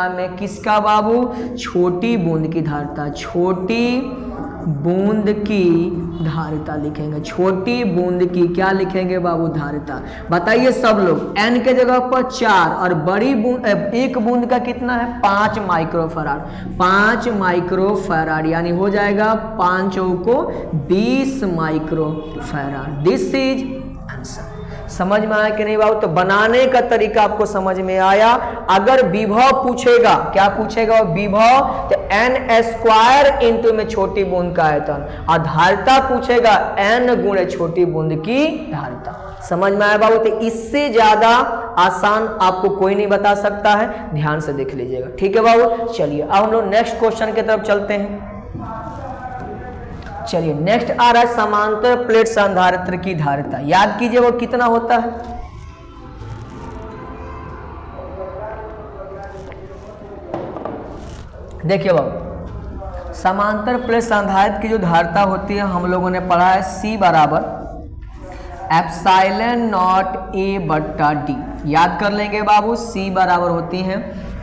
में किसका बाबू, छोटी बूंद की धारिता, छोटी बूंद की धारिता लिखेंगे। छोटी बूंद की क्या लिखेंगे बाबू, धारिता। बताइए सब लोग, n के जगह पर 4 और बड़ी बूंद, एक बूंद का कितना है, 5 माइक्रोफैराड। 5 माइक्रोफैराड यानी हो जाएगा 5 चौको 20 माइक्रोफैराड। This is answer. समझ में आया कि नहीं बाबू? तो बनाने का तरीका आपको समझ में आया। अगर विभव पूछेगा, क्या पूछेगा विभव, तो n स्क्वायर इंटू में छोटी बूंद का आयतन, और धारिता पूछेगा n गुणे छोटी बूंद की धारिता। समझ में आया बाबू? तो इससे ज्यादा आसान आपको कोई नहीं बता सकता है, ध्यान से देख लीजिएगा। ठीक है बाबू। चलिए अब हम लोग नेक्स्ट क्वेश्चन की तरफ चलते हैं। चलिए नेक्स्ट आ रहा है समांतर प्लेट संधारित्र की धारिता। याद कीजिए वो कितना होता है, देखिए बाबू, समांतर प्लेट संधारित्र की जो धारिता होती है हम लोगों ने पढ़ा है C बराबर एप्सिलॉन नॉट A बट्टा D। याद कर लेंगे बाबू, C बराबर होती है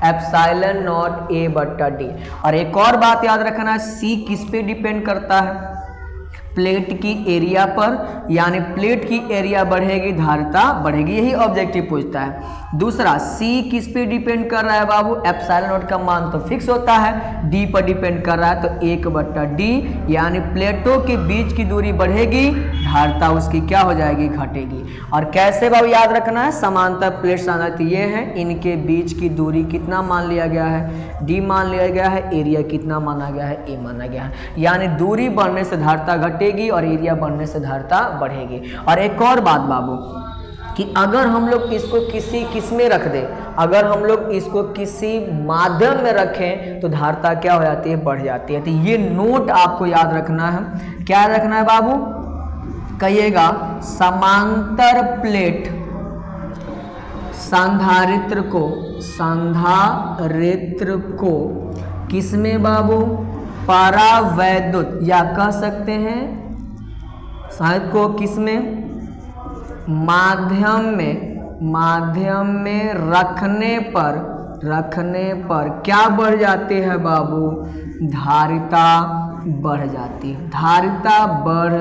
एप्सिलॉन नॉट A बट्टा D। और एक और बात याद रखना है, C किस पे डिपेंड करता है? प्लेट की एरिया पर, यानी प्लेट की एरिया बढ़ेगी धारिता बढ़ेगी, यही ऑब्जेक्टिव पूछता है। दूसरा, C किस पे डिपेंड कर रहा है बाबू? एप्सिलॉन नॉट का मान तो फिक्स होता है, D पर डिपेंड कर रहा है, तो 1 बट्टा D, यानी प्लेटों के बीच की दूरी बढ़ेगी, धारिता उसकी क्या हो जाएगी? घटेगी। और कैसे बाबू याद रखना है? समांतर प्लेट सांद्रता ये है, इनके बीच की दूरी कितना मान लिया गया है? D मान लिया गया है, एरिया कितना माना गया है? A माना गया है। यानी दूरी बढ़ने से धारिता घटेगी और एरिया बढ़ने से धारिता बढ़ेगी। और एक और बात बाबू, कि अगर हम लोग इसको किस में रख दें, अगर हम लोग इसको किसी माध्यम में रखें तो धारिता क्या हो जाती है? बढ़ जाती है। तो ये नोट आपको याद रखना है। क्या रखना है बाबू? कहिएगा, समांतर प्लेट संधारित्र को किसमें बाबू? परावैद्युत, या कह सकते हैं शायद को किसमें? माध्यम में रखने पर क्या बढ़ जाती है बाबू? धारिता बढ़ जाती है, धारिता बढ़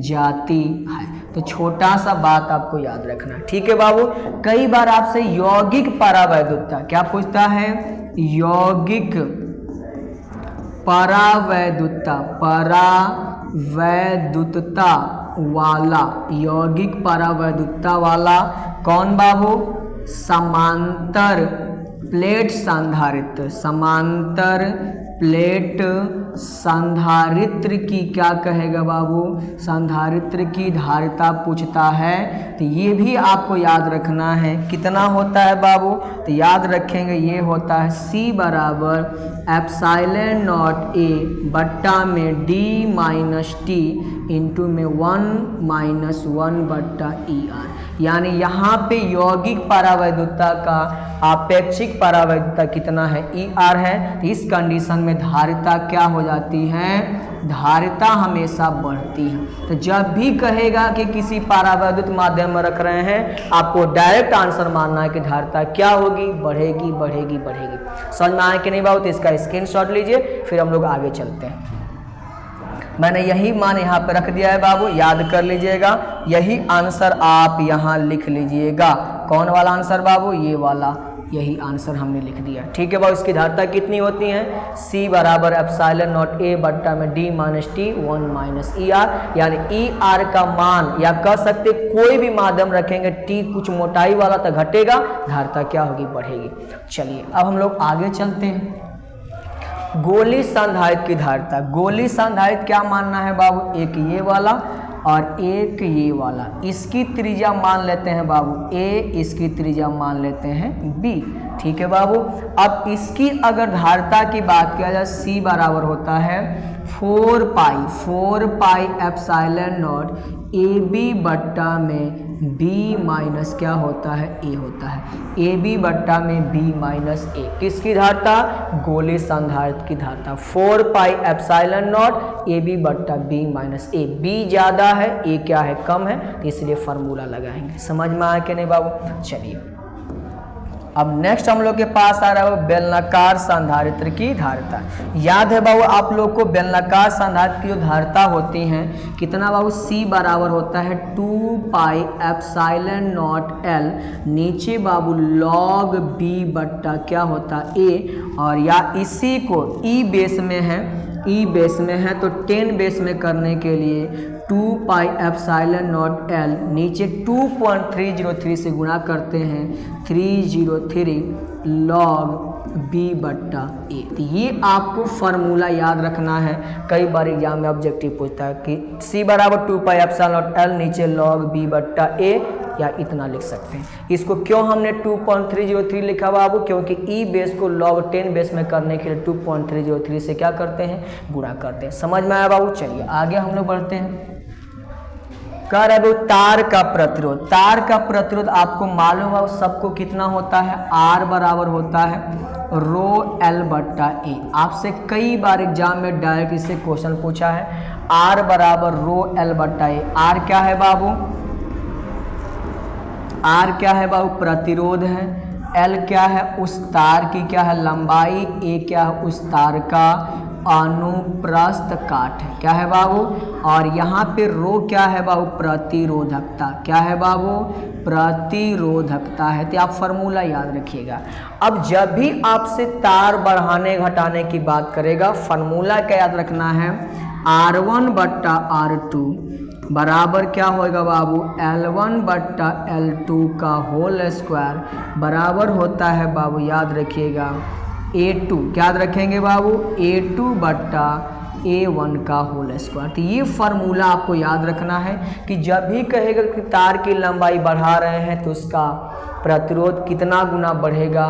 जाती है। तो छोटा सा बात आपको याद रखना, ठीक है बाबू। कई बार आपसे यौगिक परावैद्युतता क्या पूछता है? यौगिक परावैद्युतता वाला, यौगिक परावैद्युतता वाला कौन बाबू? समांतर प्लेट संधारित्र, समांतर प्लेट संधारित्र की क्या कहेगा बाबू? संधारित्र की धारिता पूछता है। तो ये भी आपको याद रखना है। कितना होता है बाबू? तो याद रखेंगे, ये होता है C बराबर एप्सिलॉन नॉट A बट्टा में D माइनस T इंटू में 1 बट्टा ER। यानी यहाँ पे यौगिक परावैद्युतता का आपेक्षिक परावैद्युतता कितना है? ER है। तो इस कंडीशन में धारिता क्या हो जाती है? धारिता हमेशा बढ़ती है। तो जब भी कहेगा कि किसी परावैद्युत माध्यम में रख रहे हैं, आपको डायरेक्ट आंसर मानना है कि धारिता क्या होगी? बढ़ेगी बढ़ेगी बढ़ेगी। समझ में आए कि नहीं बाबू? तो इसका स्क्रीनशॉट लीजिए, फिर हम लोग आगे चलते हैं। मैंने यही मान यहाँ पे रख दिया है बाबू, याद कर लीजिएगा। यही आंसर आप यहाँ लिख लीजिएगा। कौन वाला आंसर बाबू? ये वाला, यही आंसर हमने लिख दिया, ठीक है बाबू। इसकी धारिता कितनी होती है? C बराबर एप्सिलॉन नॉट A बट्टा में D minus T 1 minus ER। यानी ER का मान, या कह सकते कोई भी माध्यम रखेंगे, T कुछ मोटाई वाला तो घटेगा, धारिता क्या होगी? बढ़ेगी। चलिए अब हम लोग आगे चलते हैं। गोली संधारित्र की धारिता, गोली संधारित्र क्या मानना है बाबू? एक ये वाला और एक ये वाला। इसकी त्रिज्या मान लेते हैं बाबू A, इसकी त्रिज्या मान लेते हैं B, ठीक है बाबू। अब इसकी अगर धारिता की बात किया जाए, C बराबर होता है 4 पाई एप्सिलॉन नॉट AB बट्टा में B माइनस क्या होता है? A होता है। AB बट्टा में B माइनस A। किसकी धारिता? गोली संधारित्र की धारिता 4 पाई एप्सिलॉन नॉट AB बट्टा B माइनस A। B ज़्यादा है, A क्या है? कम है, तो इसलिए फार्मूला लगाएंगे। समझ में आया कि नहीं बाबू? चलिए अब नेक्स्ट हम लोग के पास आ रहा है बेलनाकार संधारित्र की धारिता। याद है बाबू आप लोग को बेलनाकार संधारित्र की जो धारिता होती हैं कितना बाबू? C बराबर होता है 2 पाई एप्सिलॉन नॉट L, नीचे बाबू log B बट्टा क्या होता है A, और या इसी को E बेस में है, E बेस में है तो 10 बेस में करने के लिए 2 पाई एप्सिलॉन नॉट L नीचे 2.303 से गुणा करते हैं 303 log B बट्टा A। तो ये आपको फार्मूला याद रखना है। कई बार एग्जाम में ऑब्जेक्टिव पूछता है कि C बराबर 2 पाई एप्सिलॉन नॉट L नीचे log B बट्टा A, या इतना लिख सकते हैं। इसको क्यों हमने 2.303 लिखा बाबू? क्योंकि E बेस को log 10 बेस में करने के लिए 2.303 से क्या करते हैं? गुणा करते हैं। समझ में आया बाबू? चलिए आगे हम लोग बढ़ते हैं। कह रहे बाबू तार का प्रतिरोध, तार का प्रतिरोध आपको मालूम है सबको कितना होता है? R बराबर होता है रो L बट्टा A। आपसे कई बार एग्जाम में डायरेक्ट इससे क्वेश्चन पूछा है। R बराबर रो L बट्टा A। R क्या है बाबू? आर क्या है बाबू, प्रतिरोध है, एल क्या है, उस तार की क्या है लंबाई, ए क्या है, उस तार का अनुप्रस्थ काट है, क्या है बाबू, और यहाँ पे रो क्या है बाबू, प्रतिरोधकता, क्या है बाबू, प्रतिरोधकता है। तो आप फार्मूला याद रखिएगा। अब जब भी आपसे तार बढ़ाने घटाने की बात करेगा, फार्मूला क्या याद रखना है, R1 बट्टा R2 बराबर क्या होगा बाबू, L1 बट्टा L2 का होल स्क्वायर बराबर होता है बाबू, याद रखिएगा A2, क्या याद रखेंगे बाबू, A2 बट्टा A1 का होल स्क्वायर। तो ये फार्मूला आपको याद रखना है कि जब भी कहेगा कि तार की लंबाई बढ़ा रहे हैं तो उसका प्रतिरोध कितना गुना बढ़ेगा,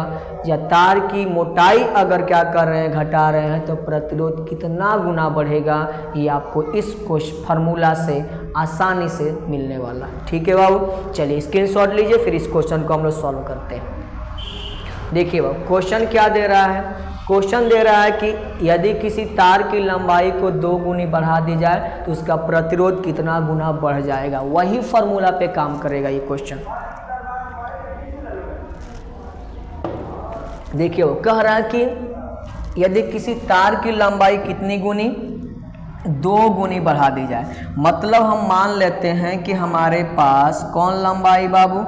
या तार की मोटाई अगर क्या कर रहे हैं घटा रहे हैं तो प्रतिरोध कितना गुना बढ़ेगा, ये आपको इस फार्मूला से आसानी से मिलने वाला है। ठीक है बाबू, चलिए स्क्रीनशॉट लीजिए, फिर इस क्वेश्चन को हम लोग सॉल्व करते हैं। देखिए बाबू क्वेश्चन क्या दे रहा है, क्वेश्चन दे रहा है कि यदि किसी तार की लंबाई को 2 गुनी बढ़ा दी जाए तो उसका प्रतिरोध कितना गुना बढ़ जाएगा। वही फार्मूला पे काम करेगा ये क्वेश्चन। देखिए वो कह रहा है कि यदि किसी तार की लंबाई कितनी गुनी, 2 गुनी बढ़ा दी जाए, मतलब हम मान लेते हैं कि हमारे पास कौन लंबाई बाबू,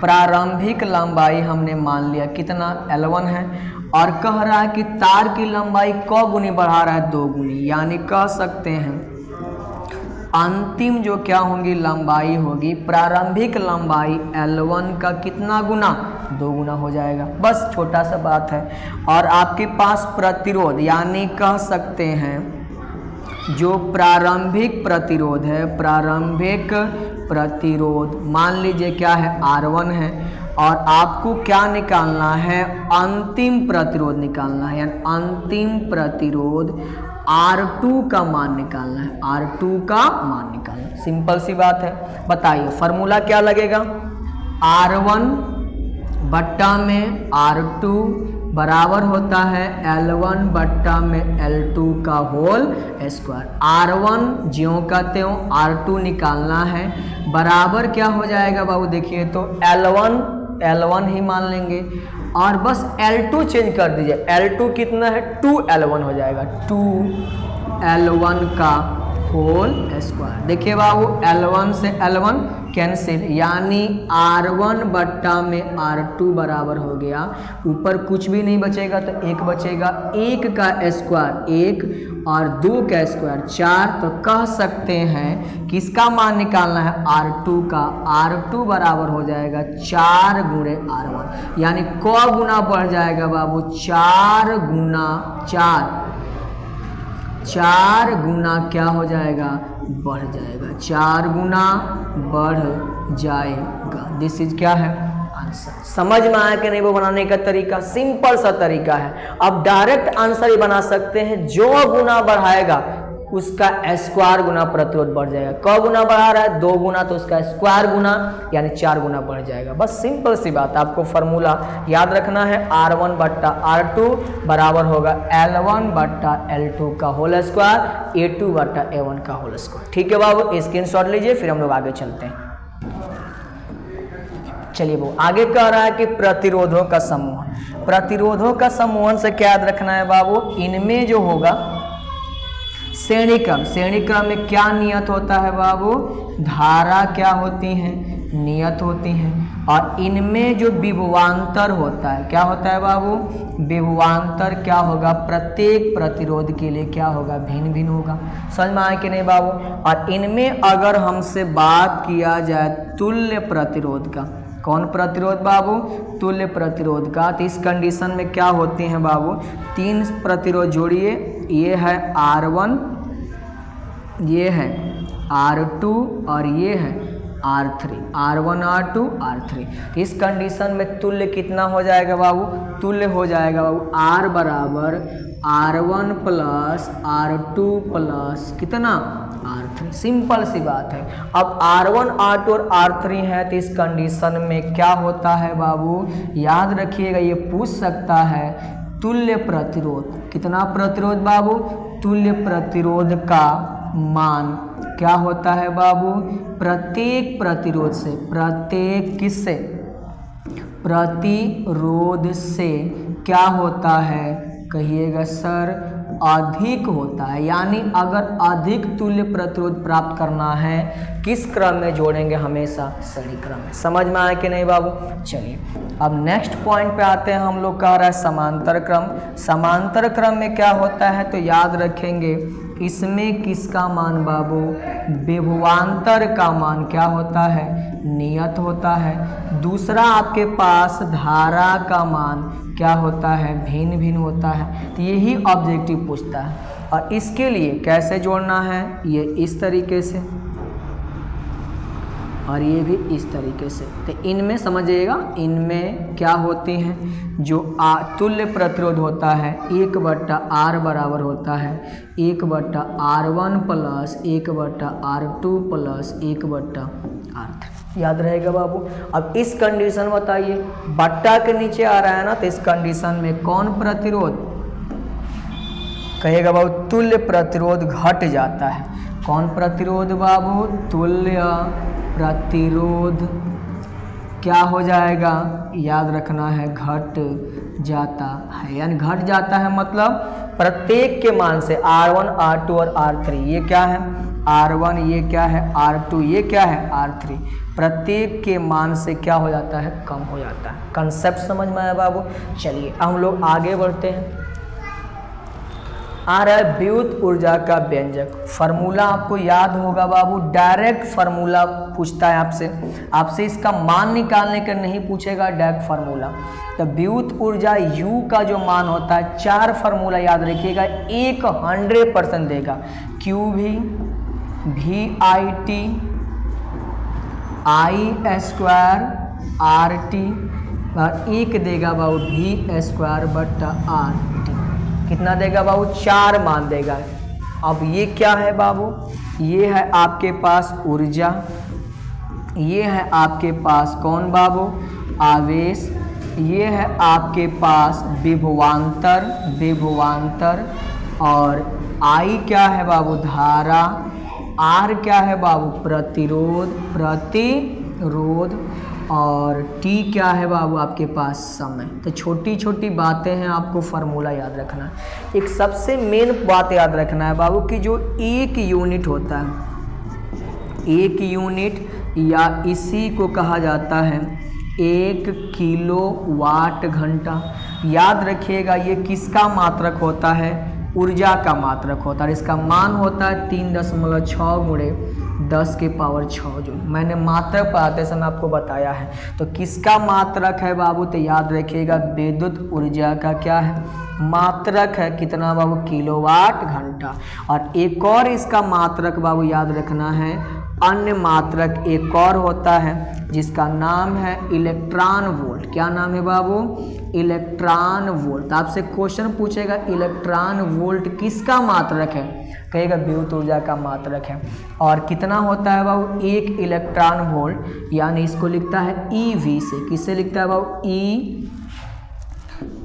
प्रारंभिक लंबाई हमने मान लिया कितना, L1 है, और कह रहा है कि तार की लंबाई क गुनी बढ़ा रहा है, 2 गुनी, यानी कह सकते हैं अंतिम जो क्या होगी लंबाई होगी, प्रारंभिक लंबाई L1 का कितना गुना, 2 गुना हो जाएगा। बस छोटा सा बात है। और आपके पास प्रतिरोध, यानी कह सकते हैं जो प्रारंभिक प्रतिरोध है, प्रारंभिक प्रतिरोध मान लीजिए क्या है, R1 है, और आपको क्या निकालना है, अंतिम प्रतिरोध निकालना है, यानी अंतिम प्रतिरोध R2 का मान निकालना है, R2 का मान निकालना। सिंपल सी बात है। बताइए फार्मूला क्या लगेगा, R1 बट्टा में R2 बराबर होता है L1 बट्टा में L2 का होल स्क्वायर। R1 ज्यों का त्यों R2 निकालना है, बराबर क्या हो जाएगा बाबू, देखिए तो L1 ही मान लेंगे, और बस L2 चेंज कर दीजिए, L2 कितना है, 2L1 हो जाएगा, 2L1 का होल स्क्वायर। देखिए बाबू L1 से L1 कैंसिल, यानी R1 बट्टा में R2 बराबर हो गया, ऊपर कुछ भी नहीं बचेगा तो 1 बचेगा, 1 का स्क्वायर 1 और 2 का स्क्वायर 4, तो कह सकते हैं किसका मान निकालना है, R2 का। R2 बराबर हो जाएगा 4 गुणे R1, यानी क गुना बढ़ जाएगा बाबू, 4 गुना 4 गुना क्या हो जाएगा, बढ़ जाएगा, 4 गुना बढ़ जाएगा। दिस इज क्या है, आंसर। समझ में आया कि नहीं वो बनाने का तरीका, सिंपल सा तरीका है। अब डायरेक्ट आंसर ही बना सकते हैं, जो गुना बढ़ाएगा उसका स्क्वायर गुना प्रतिरोध बढ़ जाएगा। क गुना बढ़ा रहा है, 2 गुना, तो उसका स्क्वायर गुना यानी 4 गुना बढ़ जाएगा। बस सिंपल सी बात, आपको फार्मूला याद रखना है, R1 बट्टा R2 बराबर होगा L1 बट्टा L2 का होल स्क्वायर, A2 बट्टा A1 का होल स्क्वायर। ठीक है बाबू, स्क्रीनशॉट लीजिए, फिर हम लोग आगे चलते हैं। चलिए वो आगे कह रहा है कि प्रतिरोधों का समूह, प्रतिरोधों का समूहन से क्या याद रखना है बाबू, इनमें जो होगा श्रेणी क्रम, श्रेणी क्रम में क्या नियत होता है बाबू, धारा क्या होती हैं, नियत होती हैं, और इनमें जो विभवांतर होता है, क्या होता है बाबू, विभवांतर क्या होगा, प्रत्येक प्रतिरोध के लिए क्या होगा, भिन्न भिन्न होगा। समझ में आए कि नहीं बाबू। और इनमें अगर हमसे बात किया जाए तुल्य प्रतिरोध का, कौन प्रतिरोध बाबू, तुल्य प्रतिरोध का, तो इस कंडीशन में क्या होते हैं बाबू, 3 प्रतिरोध जोड़िए, ये है R1, ये है R2 और ये है R3, R1 R2 R3। इस कंडीशन में तुल्य कितना हो जाएगा बाबू, तुल्य हो जाएगा बाबू R बराबर R1 प्लस R2 प्लस कितना, R3। सिंपल सी बात है। अब R1 R2 और R3 है, तो इस कंडीशन में क्या होता है बाबू, याद रखिएगा, ये पूछ सकता है तुल्य प्रतिरोध, कितना प्रतिरोध बाबू, तुल्य प्रतिरोध का मान क्या होता है बाबू, प्रत्येक प्रतिरोध से, प्रत्येक किससे, प्रतिरोध से क्या होता है, कहिएगा सर, अधिक होता है। यानी अगर अधिक तुल्य प्रतिरोध प्राप्त करना है किस क्रम में जोड़ेंगे, हमेशा सही क्रम में। समझ में आया कि नहीं बाबू। चलिए अब नेक्स्ट पॉइंट पे आते हैं हम लोग, कह रहा है समांतर क्रम। समांतर क्रम में क्या होता है, तो याद रखेंगे इसमें किसका मान बाबू, विभवांतर का मान क्या होता है, नियत होता है। दूसरा आपके पास धारा का मान क्या होता है, भिन्न भिन्न होता है। तो यही ऑब्जेक्टिव पूछता है। और इसके लिए कैसे जोड़ना है, ये इस तरीके से और ये भी इस तरीके से। तो इनमें समझिएगा, इनमें क्या होती हैं, जो तुल्य प्रतिरोध होता है 1/R बराबर होता है 1/R1 plus 1/R2 plus 1/R3। याद रहेगा बाबू। अब इस कंडीशन बताइए, बट्टा के नीचे आ रहा है ना, तो इस कंडीशन में कौन प्रतिरोध, कहेगा बाबू तुल्य प्रतिरोध घट जाता है। कौन प्रतिरोध बाबू, तुल्य प्रतिरोध क्या हो जाएगा, याद रखना है, घट जाता है। यानी घट जाता है मतलब प्रत्येक के मान से R1 R2 और R3, ये क्या है R1, ये क्या है R2, ये क्या है R3, प्रत्येक के मान से क्या हो जाता है, कम हो जाता है। कंसेप्ट समझ में आया बाबू। चलिए हम लोग आगे बढ़ते हैं। आ रहा है विद्युत ऊर्जा का व्यंजक। फार्मूला आपको याद होगा बाबू, डायरेक्ट फार्मूला पूछता है आपसे इसका मान निकालने का नहीं पूछेगा, डायरेक्ट फार्मूला। तो विद्युत ऊर्जा U का जो मान होता है, 4 फार्मूला याद रखिएगा, 100% देगा। QV, VIT, I² RT और एक देगा बाबू V²/RT। कितना देगा बाबू, 4 मान देगा। अब ये क्या है बाबू, ये है आपके पास ऊर्जा, ये है आपके पास कौन बाबू, आवेश, ये है आपके पास विभवांतर और I क्या है बाबू, धारा, R क्या है बाबू, प्रतिरोध और T क्या है बाबू आपके पास, समय। तो छोटी छोटी बातें हैं, आपको फार्मूला याद रखना है। एक सबसे मेन बात याद रखना है बाबू कि जो एक यूनिट होता है, एक यूनिट या इसी को कहा जाता है 1 किलोवाट घंटा। याद रखिएगा ये किसका मात्रक होता है, ऊर्जा का मात्रक होता है। इसका मान होता है 3.6 × 10⁻⁶ जूल। मैंने मात्रक पढ़ाते समय आपको बताया है। तो किसका मात्रक है बाबू, तो याद रखिएगा विद्युत ऊर्जा का क्या है, मात्रक है, कितना बाबू, किलोवाट घंटा। और एक और इसका मात्रक बाबू याद रखना है, अन्य मात्रक एक और होता है जिसका नाम है इलेक्ट्रॉन वोल्ट। क्या नाम है बाबू, इलेक्ट्रॉन वोल्ट। आपसे क्वेश्चन पूछेगा इलेक्ट्रॉन वोल्ट किसका मात्रक है, कहेगा विद्युत ऊर्जा का मात्रक है। और कितना होता है बाबू, 1 इलेक्ट्रॉन वोल्ट, यानी इसको लिखता है EV से। किससे लिखता है बाबू, E,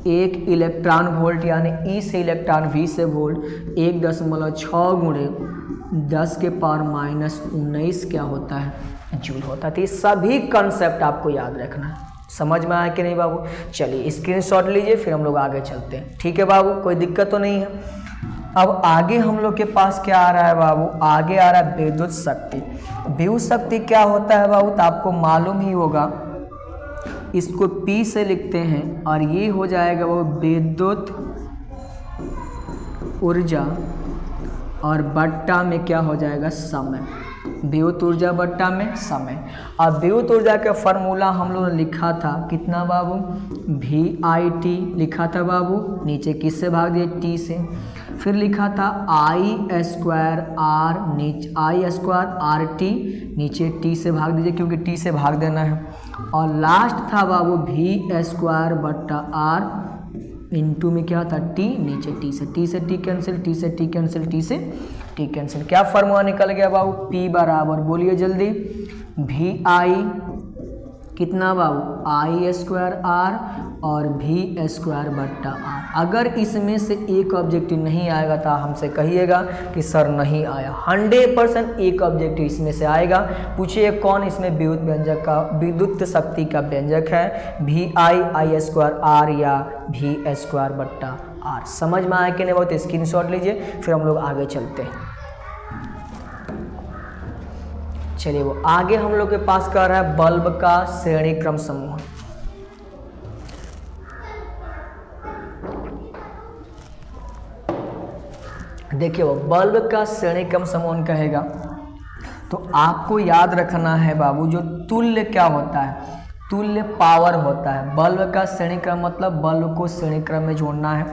1 इलेक्ट्रॉन वोल्ट यानी E से इलेक्ट्रॉन, V से वोल्ट, 1.6 × 10⁻⁻19 क्या होता है, जूल होता है। तो ये सभी कंसेप्ट आपको याद रखना है। समझ में आया कि नहीं बाबू। चलिए स्क्रीनशॉट लीजिए, फिर हम लोग आगे चलते हैं। ठीक है बाबू, कोई दिक्कत तो नहीं है। अब आगे हम लोग के पास क्या आ रहा है बाबू, आगे आ रहा है विद्युत शक्ति। विद्युत शक्ति क्या होता है बाबू, तो आपको मालूम ही होगा, इसको P से लिखते हैं और ये हो जाएगा वो विद्युत ऊर्जा और बट्टा में क्या हो जाएगा, समय। विद्युत ऊर्जा बट्टा में समय। अब विद्युत ऊर्जा का फार्मूला हम लोगों ने लिखा था कितना बाबू, VIT लिखा था बाबू, नीचे किससे भाग दिए, T से। फिर लिखा था I²R, नीचे I²RT, नीचे T से भाग दीजिए क्योंकि T से भाग देना है। और लास्ट था बाबू V²/R, इंटू में क्या था T, नीचे T से T कैंसिल, T से T कैंसिल, T से T कैंसिल। क्या फार्मूला निकल गया बाबू, P बराबर, बोलिए जल्दी, VI कितना बाबू आई स्क्वायर आर और भी स्क्वायर बट्टा आर। अगर इसमें से एक ऑब्जेक्टिव नहीं आएगा तो हमसे कहिएगा कि सर नहीं आया। 100% एक ऑब्जेक्टिव इसमें से आएगा। पूछिए कौन इसमें विद्युत व्यंजक का विद्युत शक्ति का व्यंजक है, वी आई स्क्वायर आर या वी स्क्वायर बट्टा आर। समझ में आया कि नहीं? बहुत स्क्रीनशॉट लीजिए, फिर हम लोग आगे चलते हैं। चलिए वो आगे हम लोग के पास कर रहा है बल्ब का श्रेणी क्रम समूह। देखिए वो बल्ब का श्रेणी क्रम समूह कहेगा तो आपको याद रखना है बाबू, जो तुल्य क्या होता है, तुल्य पावर होता है। बल्ब का श्रेणी क्रम मतलब बल्ब को श्रेणी क्रम में जोड़ना है।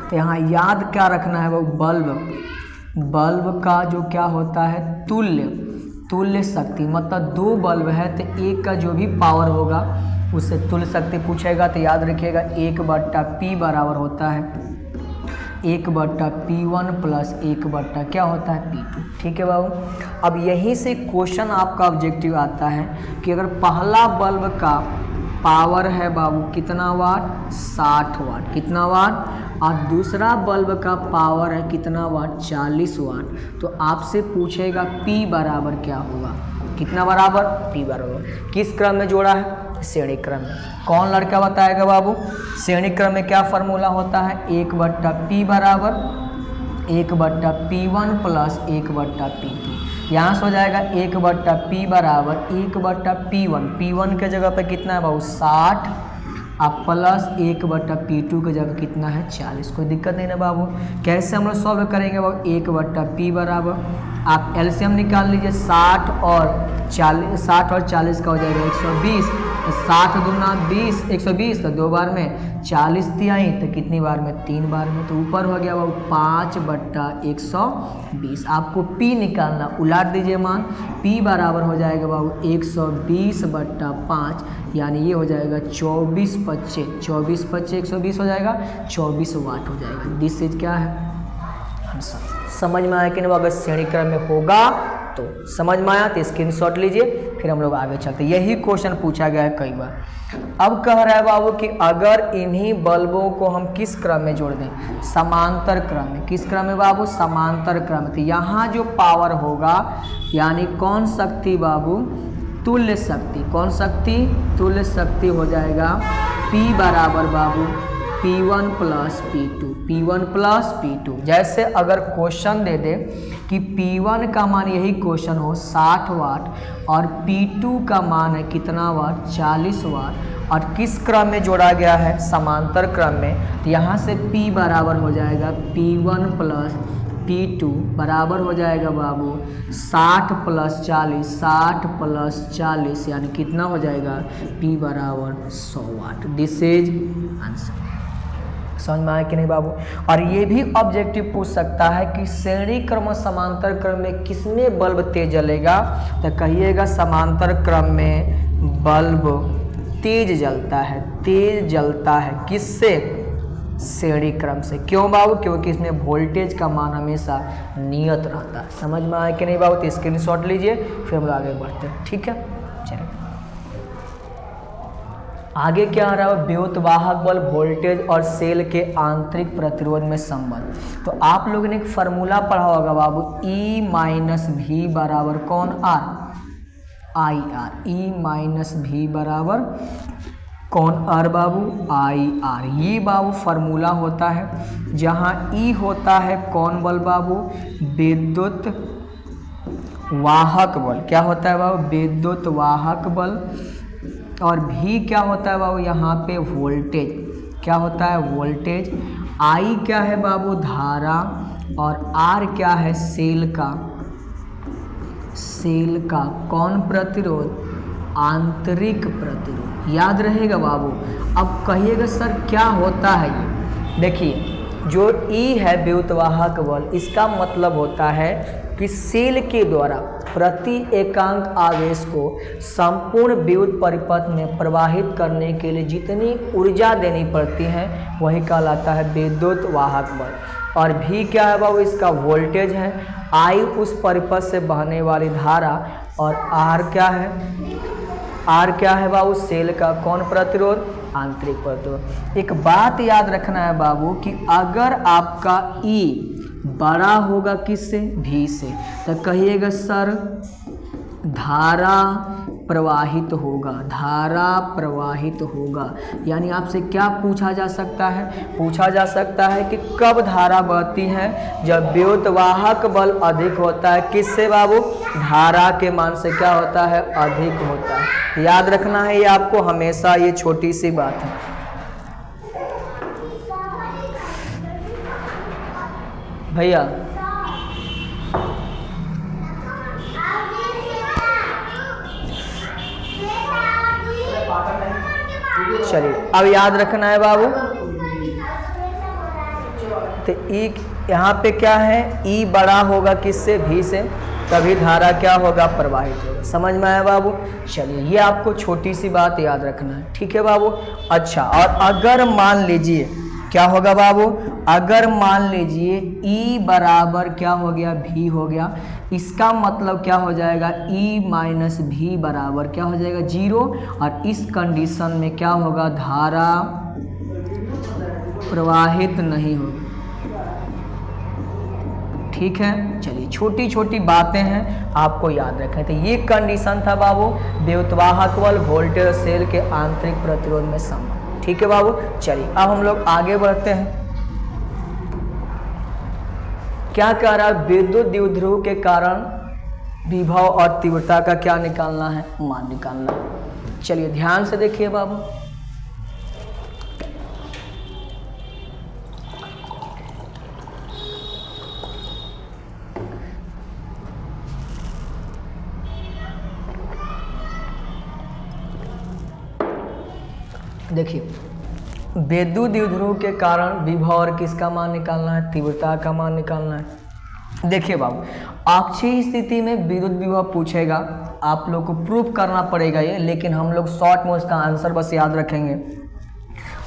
तो यहाँ याद क्या रखना है बाबू, बल्ब का जो क्या होता है तुल्य शक्ति, मतलब दो बल्ब है तो एक का जो भी पावर होगा उससे तुल्य शक्ति पूछेगा। तो याद रखिएगा 1/P बराबर होता है 1/P1 प्लस 1/ क्या होता है P2। ठीक है बाबू। अब यहीं से क्वेश्चन आपका ऑब्जेक्टिव आता है कि अगर पहला बल्ब का पावर है बाबू कितना वाट, 60 वाट, कितना वाट, और दूसरा बल्ब का पावर है कितना वाट, 40 वाट। तो आपसे पूछेगा P बराबर क्या होगा, कितना बराबर, P बराबर किस क्रम में जोड़ा है, श्रेणी क्रम में। कौन लड़का बताएगा बाबू? श्रेणी क्रम में क्या फार्मूला होता है, 1/P बराबर 1/P1 प्लस 1/P2। यहाँ से हो जाएगा 1/P बराबर 1/P1, P1 के जगह पे कितना है बाबू 60, अब प्लस 1/P2 के जगह कितना है 40। कोई दिक्कत नहीं ना बाबू। कैसे हम लोग सॉल्व करेंगे बाबू, 1/P बराबर आप एलसीएम निकाल लीजिए, 60 और 40 का हो जाएगा 120, 60 दूना 20, 120 तो 2 बार में, 40 तिहाई तो कितनी बार में, 3 बार में। तो ऊपर हो गया बाबू 5/120। आपको P निकालना, उलाट दीजिए मान, P बराबर हो जाएगा बाबू 120/5, यानी ये हो जाएगा 24/5 120 हो जाएगा, 24 वाट हो जाएगा। दिस इज क्या है आंसर। समझ में आया कि नहीं? अगर श्रेणी क्रम में होगा तो समझ में आया तो स्क्रीनशॉट लीजिए, फिर हम लोग आगे चलते। यही क्वेश्चन पूछा गया है कई बार। अब कह रहा है बाबू कि अगर इन्हीं बल्बों को हम किस क्रम में जोड़ दें, समांतर क्रम में। किस क्रम में बाबू, समांतर क्रम। तो यहाँ जो पावर होगा यानी कौन शक्ति बाबू, तुल्य शक्ति। कौन शक्ति, तुल्य शक्ति हो जाएगा P बराबर बाबू P1 plus P2, P1 plus P2। जैसे अगर क्वेश्चन दे दे कि P1 का मान, यही क्वेश्चन हो 60 वाट और P2 का मान है कितना वाट, 40 वाट, और किस क्रम में जोड़ा गया है, समांतर क्रम में। तो यहाँ से P बराबर हो जाएगा P1 प्लस P2 बराबर हो जाएगा बाबू 60 प्लस 40, 60 प्लस 40 यानी कितना हो जाएगा, P बराबर 100 वाट। This is answer. समझ में आया कि नहीं बाबू। और ये भी ऑब्जेक्टिव पूछ सकता है कि श्रेणी क्रम और समांतर क्रम में किसमें बल्ब तेज जलेगा, तो कहिएगा समांतर क्रम में बल्ब तेज जलता है, तेज जलता है किससे, श्रेणी क्रम से। क्यों बाबू, क्योंकि इसमें वोल्टेज का मान हमेशा नियत रहता है। समझ में आया कि नहीं बाबू, तो स्क्रीनशॉट लीजिए, फिर हम आगे बढ़ते हैं। ठीक है, चलिए आगे क्या आ रहा है, विद्युतवाहक बल्ब वोल्टेज और सेल के आंतरिक प्रतिरोध में संबंध। तो आप लोगों ने एक फार्मूला पढ़ा होगा बाबू, E माइनस V बराबर कौन, R, IR। E minus V बराबर कौन, R बाबू, IR। ये बाबू फार्मूला होता है। जहाँ E होता है कौन बल बाबू, विद्युत वाहक बल। क्या होता है बाबू, विद्युत वाहक बल। और V क्या होता है बाबू, यहाँ पे वोल्टेज। क्या होता है, वोल्टेज। I क्या है बाबू, धारा। और R क्या है, सेल का, सेल का कौन प्रतिरोध, आंतरिक प्रतिरोध। याद रहेगा बाबू। अब कहिएगा सर क्या होता है ये, देखिए जो E है विद्युतवाहक बल, इसका मतलब होता है कि सेल के द्वारा प्रति एकांक आवेश को संपूर्ण विद्युत परिपथ में प्रवाहित करने के लिए जितनी ऊर्जा देनी पड़ती है वही कहलाता है विद्युत वाहक बल। और V क्या है बाबू, इसका वोल्टेज है। I उस परिपथ से बहने वाली धारा, और R क्या है, आर क्या है बाबू, सेल का कौन प्रतिरोध, आंतरिक प्रतिरोध। एक बात याद रखना है बाबू कि अगर आपका ई बड़ा होगा किससे, भी से, तो कहिएगा सर धारा प्रवाहित होगा, धारा प्रवाहित होगा। यानी आपसे क्या पूछा जा सकता है, पूछा जा सकता है कि कब धारा बहती है, जब विद्युतवाहक बल अधिक होता है, किससे बाबू, धारा के मान से क्या होता है, अधिक होता है। याद रखना है ये आपको हमेशा, ये छोटी सी बात है। भैया चलिए अब याद रखना है बाबू, तो ई यहाँ पे क्या है, ई बड़ा होगा किससे, भी से, तभी धारा क्या होगा, प्रवाहित होगा। समझ में आया बाबू। चलिए ये आपको छोटी सी बात याद रखना है, ठीक है बाबू। अच्छा, और अगर मान लीजिए क्या होगा बाबू, अगर मान लीजिए E बराबर क्या हो गया, भी हो गया, इसका मतलब क्या हो जाएगा, E माइनस भी बराबर क्या हो जाएगा, 0। और इस कंडीशन में क्या होगा, धारा प्रवाहित नहीं होगी। ठीक है, चलिए छोटी छोटी बातें हैं आपको याद रखें। तो ये कंडीशन था बाबू विद्युतवाहक बल वोल्टेज सेल के आंतरिक प्रतिरोध में संबंध। ठीक है बाबू। चलिए अब हम लोग आगे बढ़ते हैं। क्या कह रहा है, विद्युत द्विध्रुव के कारण विभव और तीव्रता का क्या निकालना है, मान निकालना है। चलिए ध्यान से देखिए बाबू, देखिए विद्युत द्विध्रुव के कारण विभव और किसका मान निकालना है, तीव्रता का मान निकालना है। देखिए बाबू, अक्षीय स्थिति में विद्युत विभव पूछेगा, आप लोग को प्रूफ करना पड़ेगा ये, लेकिन हम लोग शॉर्ट में उसका आंसर बस याद रखेंगे।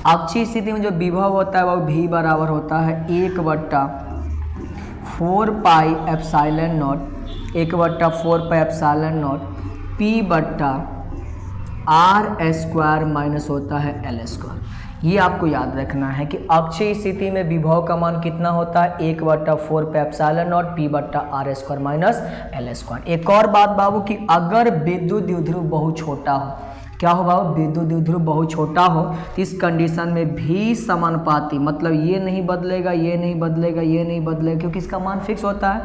अक्षीय स्थिति में जो विभव होता है वो भी बराबर होता है 1/4 pi epsilon not, 1/4 pi epsilon nought p बट्टा आर स्क्वायर माइनस होता है एल स्क्वायर। ये आपको याद रखना है कि अक्षीय स्थिति में विभव का मान कितना होता है, 1/4 पे एप्सिलॉन नॉट पी बट्टा r square minus L square. एक और बात बाबू कि अगर विद्युत द्विध्रुव बहुत छोटा हो, क्या हो बाबू, विद्युत द्विध्रुव बहुत छोटा हो, तो इस कंडीशन में भी समानुपाती, मतलब ये नहीं बदलेगा, ये नहीं बदलेगा, ये नहीं बदलेगा, क्योंकि इसका मान फिक्स होता है।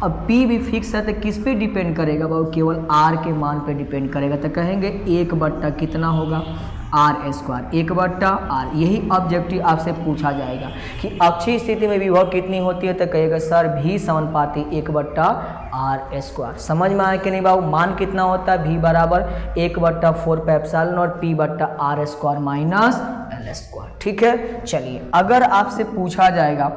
अब P भी फिक्स है तो किस पे डिपेंड करेगा बाबू, केवल R के मान पे डिपेंड करेगा। तो कहेंगे 1 बट्टा कितना होगा, आर स्क्वायर, 1/r। यही ऑब्जेक्टिव आपसे पूछा जाएगा कि अक्षीय स्थिति में विभव कितनी होती है, तो कहेगा सर भी समानुपाती 1/r स्क्वायर। समझ में आया कि नहीं बाबू, मान कितना होता है, भी बराबर 1/4 पे एप्सिलॉन नॉट पी बट्टा r square minus L square. ठीक है, चलिए अगर आपसे पूछा जाएगा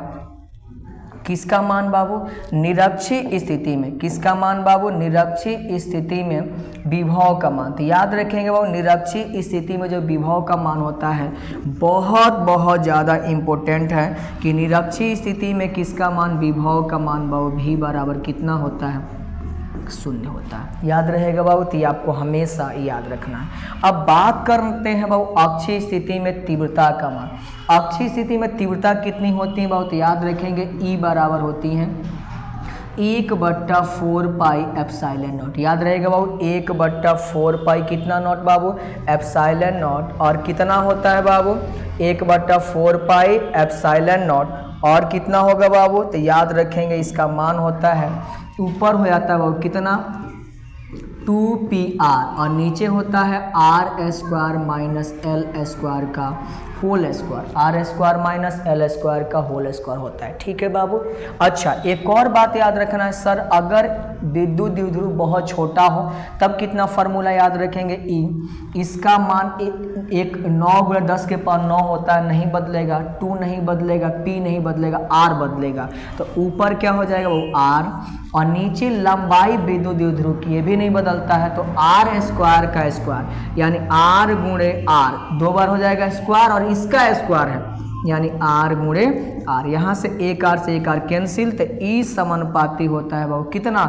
किसका मान बाबू, निरक्षीय स्थिति में, किसका मान बाबू, निरक्षीय स्थिति में विभव का मान, तो याद रखेंगे बाबू निरक्षीय स्थिति में जो विभव का मान होता है बहुत ज़्यादा इम्पोर्टेंट है कि निरक्षीय स्थिति में किसका मान, विभव का मान बाबू भी बराबर कितना होता है, 0 होता है। याद रहेगा बाबू, तो ये आपको हमेशा याद रखना है। अब बात करते हैं बाबू अक्षीय स्थिति में तीव्रता का मान। अक्षीय स्थिति में तीव्रता कितनी होती है बाबू, तो याद रखेंगे E बराबर होती हैं 1/4 पाई एप्सिलॉन नॉट। याद रहेगा बाबू 1/4 पाई कितना नॉट बाबू, एप्सिलॉन नॉट, और कितना होता है बाबू 1/4 पाई एप्सिलॉन नॉट, और कितना होगा बाबू, तो याद रखेंगे इसका मान होता है, ऊपर हो जाता है बाबू कितना 2pr, और नीचे होता है R square minus L square का whole square, R square minus L square का होल स्क्वायर होता है। ठीक है बाबू। अच्छा, एक और बात याद रखना है सर, अगर विद्युत द्विध्रुव बहुत छोटा हो तब कितना फार्मूला याद रखेंगे, ई, इसका मान 9 × 10⁻9 होता है, नहीं बदलेगा, 2 नहीं बदलेगा, पी नहीं बदलेगा, आर बदलेगा, तो ऊपर क्या हो जाएगा वो आर, और नीचे लंबाई विद्युत द्विध्रुव की, ये भी नहीं बदलता है, तो आर स्क्वायर का स्क्वायर, यानी आर गुणे आर 2 बार हो जाएगा स्क्वायर, और इसका स्क्वायर है यानी आर गुणे आर, यहाँ से एक आर से एक आर कैंसिल, तो ई समानुपाती होता है बाबू कितना,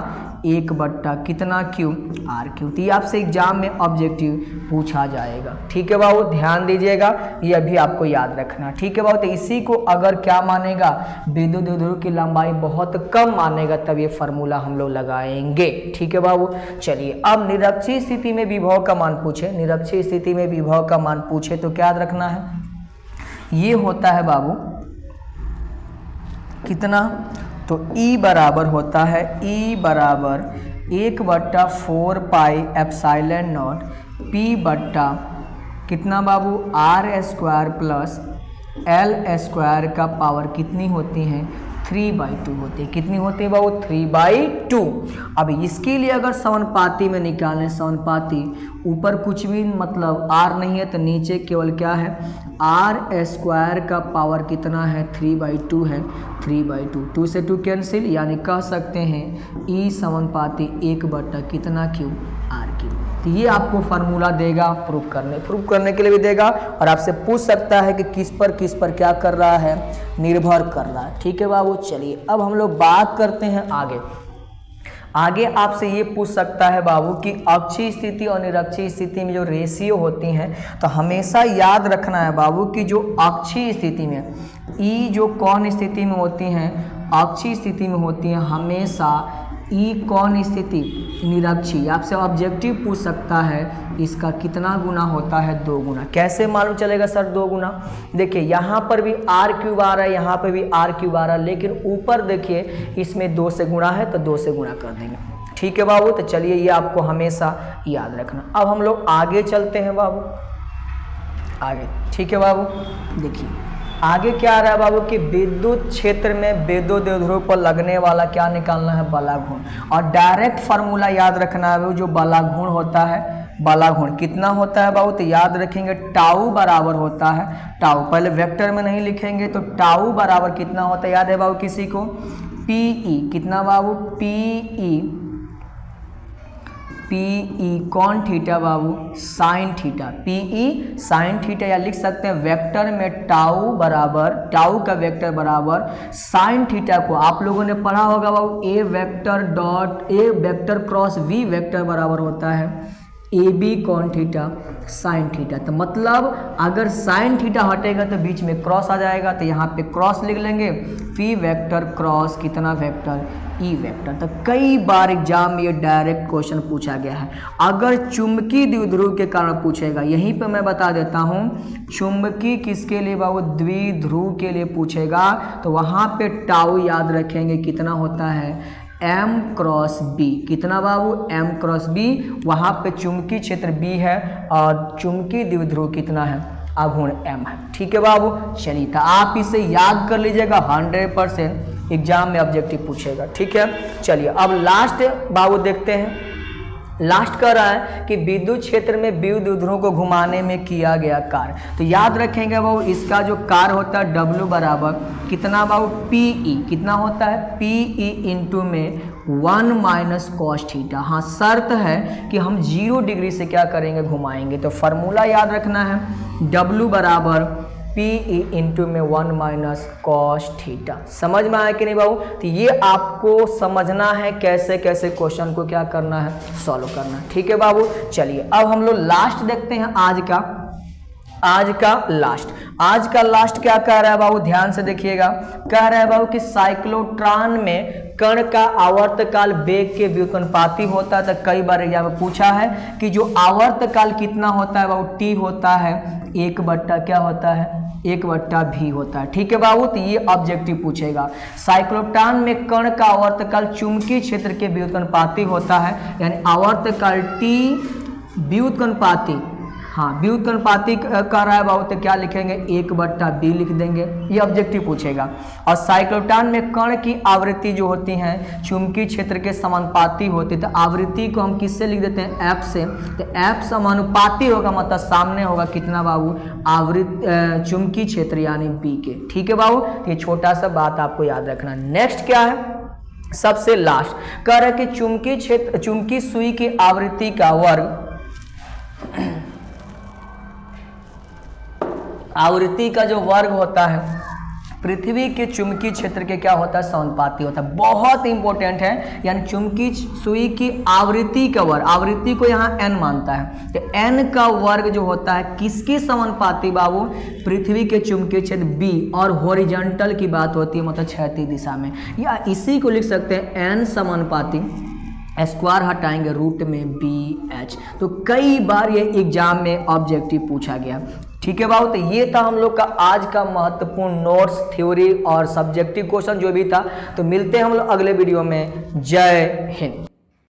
1/, कितना क्यू, आर क्यू। तो ये आपसे एग्जाम में ऑब्जेक्टिव पूछा जाएगा। ठीक है बाबू, ध्यान दीजिएगा, ये अभी आपको याद रखना। ठीक है बाबू, तो इसी को अगर क्या मानेगा, विद्युत द्विध्रुव की लंबाई बहुत कम मानेगा, तब ये फार्मूला हम लोग लगाएंगे। ठीक है बाबू, चलिए अब निरक्षीय स्थिति में विभव का मान पूछे, निरक्षीय स्थिति में विभव का मान पूछे तो क्या याद रखना है, ये होता है बाबू कितना, तो E बराबर होता है, E बराबर 1/4 पाई एप्सिलॉन नॉट P बट्टा कितना बाबू, R² प्लस L² का पावर कितनी होती है, 3/2 होती है। कितनी होती है बाबू, 3/2। अब इसके लिए अगर समानुपाती में निकालें, समानुपाती ऊपर कुछ भी मतलब R नहीं है तो नीचे केवल क्या है, R² का पावर कितना है, 3/2 है, 3/2, 2 से 2 कैंसिल, यानी कह सकते हैं E समानुपाती 1/, कितना क्यू, R क्यू। तो ये आपको फार्मूला देगा प्रूफ करने के लिए भी देगा, और आपसे पूछ सकता है कि किस पर क्या कर रहा है, निर्भर कर रहा है। ठीक है बाबू, चलिए अब हम लोग बात करते हैं आगे आपसे ये पूछ सकता है बाबू कि अक्षीय स्थिति और निरक्षीय स्थिति में जो रेशियो होती हैं, तो हमेशा याद रखना है बाबू कि जो अक्षीय स्थिति में ई जो कौन स्थिति में होती हैं, अक्षीय स्थिति में होती हैं हमेशा, ई कौन स्थिति, निरक्षीय। आपसे ऑब्जेक्टिव पूछ सकता है इसका कितना गुना होता है, 2 गुना। कैसे मालूम चलेगा सर 2 गुना, देखिए यहाँ पर भी R³ आ रहा है, यहाँ पर भी R³ आ रहा है, लेकिन ऊपर देखिए इसमें 2 से गुणा है तो 2 से गुणा कर देंगे। ठीक है बाबू, तो चलिए ये आपको हमेशा याद रखना। अब हम लोग आगे चलते हैं बाबू, आगे। ठीक है बाबू, देखिए आगे क्या आ रहा है बाबू कि विद्युत क्षेत्र में विद्युत द्विध्रुव पर लगने वाला क्या निकालना है, बलागुण। और डायरेक्ट फार्मूला याद रखना है, जो बलागुण होता है, बलागुण कितना होता है बाबू, तो याद रखेंगे टाउ बराबर होता है, टाउ पहले वेक्टर में नहीं लिखेंगे, तो टाउ बराबर कितना होता है, याद है बाबू किसी को, PE कितना बाबू, PE कौन थीटा बाबू, sine theta, PE sine theta, या लिख सकते हैं वेक्टर में टाउ बराबर, टाउ का वेक्टर बराबर साइन थीटा को आप लोगों ने पढ़ा होगा बाबू, A vector cross V vector बराबर होता है AB कौन थीटा, साइन थीटा। तो मतलब अगर साइन थीटा हटेगा तो बीच में क्रॉस आ जाएगा, तो यहाँ पे क्रॉस लिख लेंगे, P वेक्टर क्रॉस कितना वेक्टर, E वेक्टर। तो कई बार एग्जाम में ये डायरेक्ट क्वेश्चन पूछा गया है। अगर चुंबकीय द्विध्रुव के कारण पूछेगा, यहीं पे मैं बता देता हूँ, चुंबकीय किसके लिए बाबू, द्विध्रुव के लिए पूछेगा, तो वहाँ पे टाउ याद रखेंगे कितना होता है, M क्रॉस B, कितना बाबू, M क्रॉस B। वहाँ पे चुंबकीय क्षेत्र B है और चुंबकीय द्विध्रुव कितना है, आघूर्ण M है। ठीक है बाबू, चलिए तो आप इसे याद कर लीजिएगा, 100% एग्जाम में ऑब्जेक्टिव पूछेगा। ठीक है, चलिए अब लास्ट बाबू देखते हैं। लास्ट कह रहा है कि विद्युत क्षेत्र में विद्युत द्विध्रुव को घुमाने में किया गया कार्य, तो याद रखेंगे बाबू इसका जो कार्य होता है W बराबर कितना बाबू, PE कितना होता है, PE इंटू में 1 - cos थीटा। हाँ, शर्त है कि हम 0 डिग्री से क्या करेंगे, घुमाएंगे। तो फार्मूला याद रखना है, W बराबर PE इंटू में 1 - cos थीटा। समझ में आया कि नहीं बाबू, तो ये आपको समझना है कैसे कैसे क्वेश्चन को क्या करना है, सॉल्व करना है। ठीक है बाबू, चलिए अब हम लोग लास्ट देखते हैं आज का लास्ट क्या कह रहा है बाबू, ध्यान से देखिएगा। कह रहा है बाबू कि साइक्लोट्रॉन में कण का आवर्तकाल वेग के व्युत्पन्नपाती होता है। तो कई बार एग्जाम में पूछा है कि जो आवर्तकाल कितना होता है बाबू, T होता है 1/, क्या होता है, 1/v होता है। ठीक है बाबू, तो ये ऑब्जेक्टिव पूछेगा। साइक्लोट्रॉन में कण का आवर्तकाल चुंबकीय क्षेत्र के व्युत्पन्नपाती होता है, यानी आवर्तकाल T व्युत्पन्नपाती, हाँ व्युत्पन्नपाती कर रहा है बाबू, तो क्या लिखेंगे, 1/b लिख देंगे, ये ऑब्जेक्टिव पूछेगा। और साइक्लोट्रॉन में कण की आवृत्ति जो होती हैं चुंबकीय क्षेत्र के समानुपाती होती है, तो आवृत्ति को हम किससे लिख देते हैं, F से। तो F समानुपाती होगा, मतलब सामने होगा कितना बाबू, आवृत्ति चुंबकीय क्षेत्र यानी B के। ठीक है बाबू, ये छोटा सा बात आपको याद रखना। नेक्स्ट क्या है, सबसे लास्ट कह रहा है कि चुंबकीय क्षेत्र, चुंबकीय सुई की आवृत्ति का वर्ग आवृत्ति का जो वर्ग होता है पृथ्वी के चुंबकीय क्षेत्र के क्या होता है, समानुपाती होता है। बहुत इंपॉर्टेंट है, यानी चुंबकीय सुई की आवृत्ति का वर्ग, आवृत्ति को यहाँ n मानता है, तो n का वर्ग जो होता है किसके समानुपाती बाबू, पृथ्वी के चुंबकीय क्षेत्र b, और हॉरिजॉन्टल की बात होती है मतलब क्षैतिज दिशा में, या इसी को लिख सकते हैं n समानुपाती, स्क्वायर हटाएंगे रूट में BH। तो कई बार ये एग्जाम में ऑब्जेक्टिव पूछा गया। ठीक है बाबू, तो ये था हम लोग का आज का महत्वपूर्ण नोट्स, थ्योरी और सब्जेक्टिव क्वेश्चन जो भी था। तो मिलते हैं हम लोग अगले वीडियो में। जय हिंद।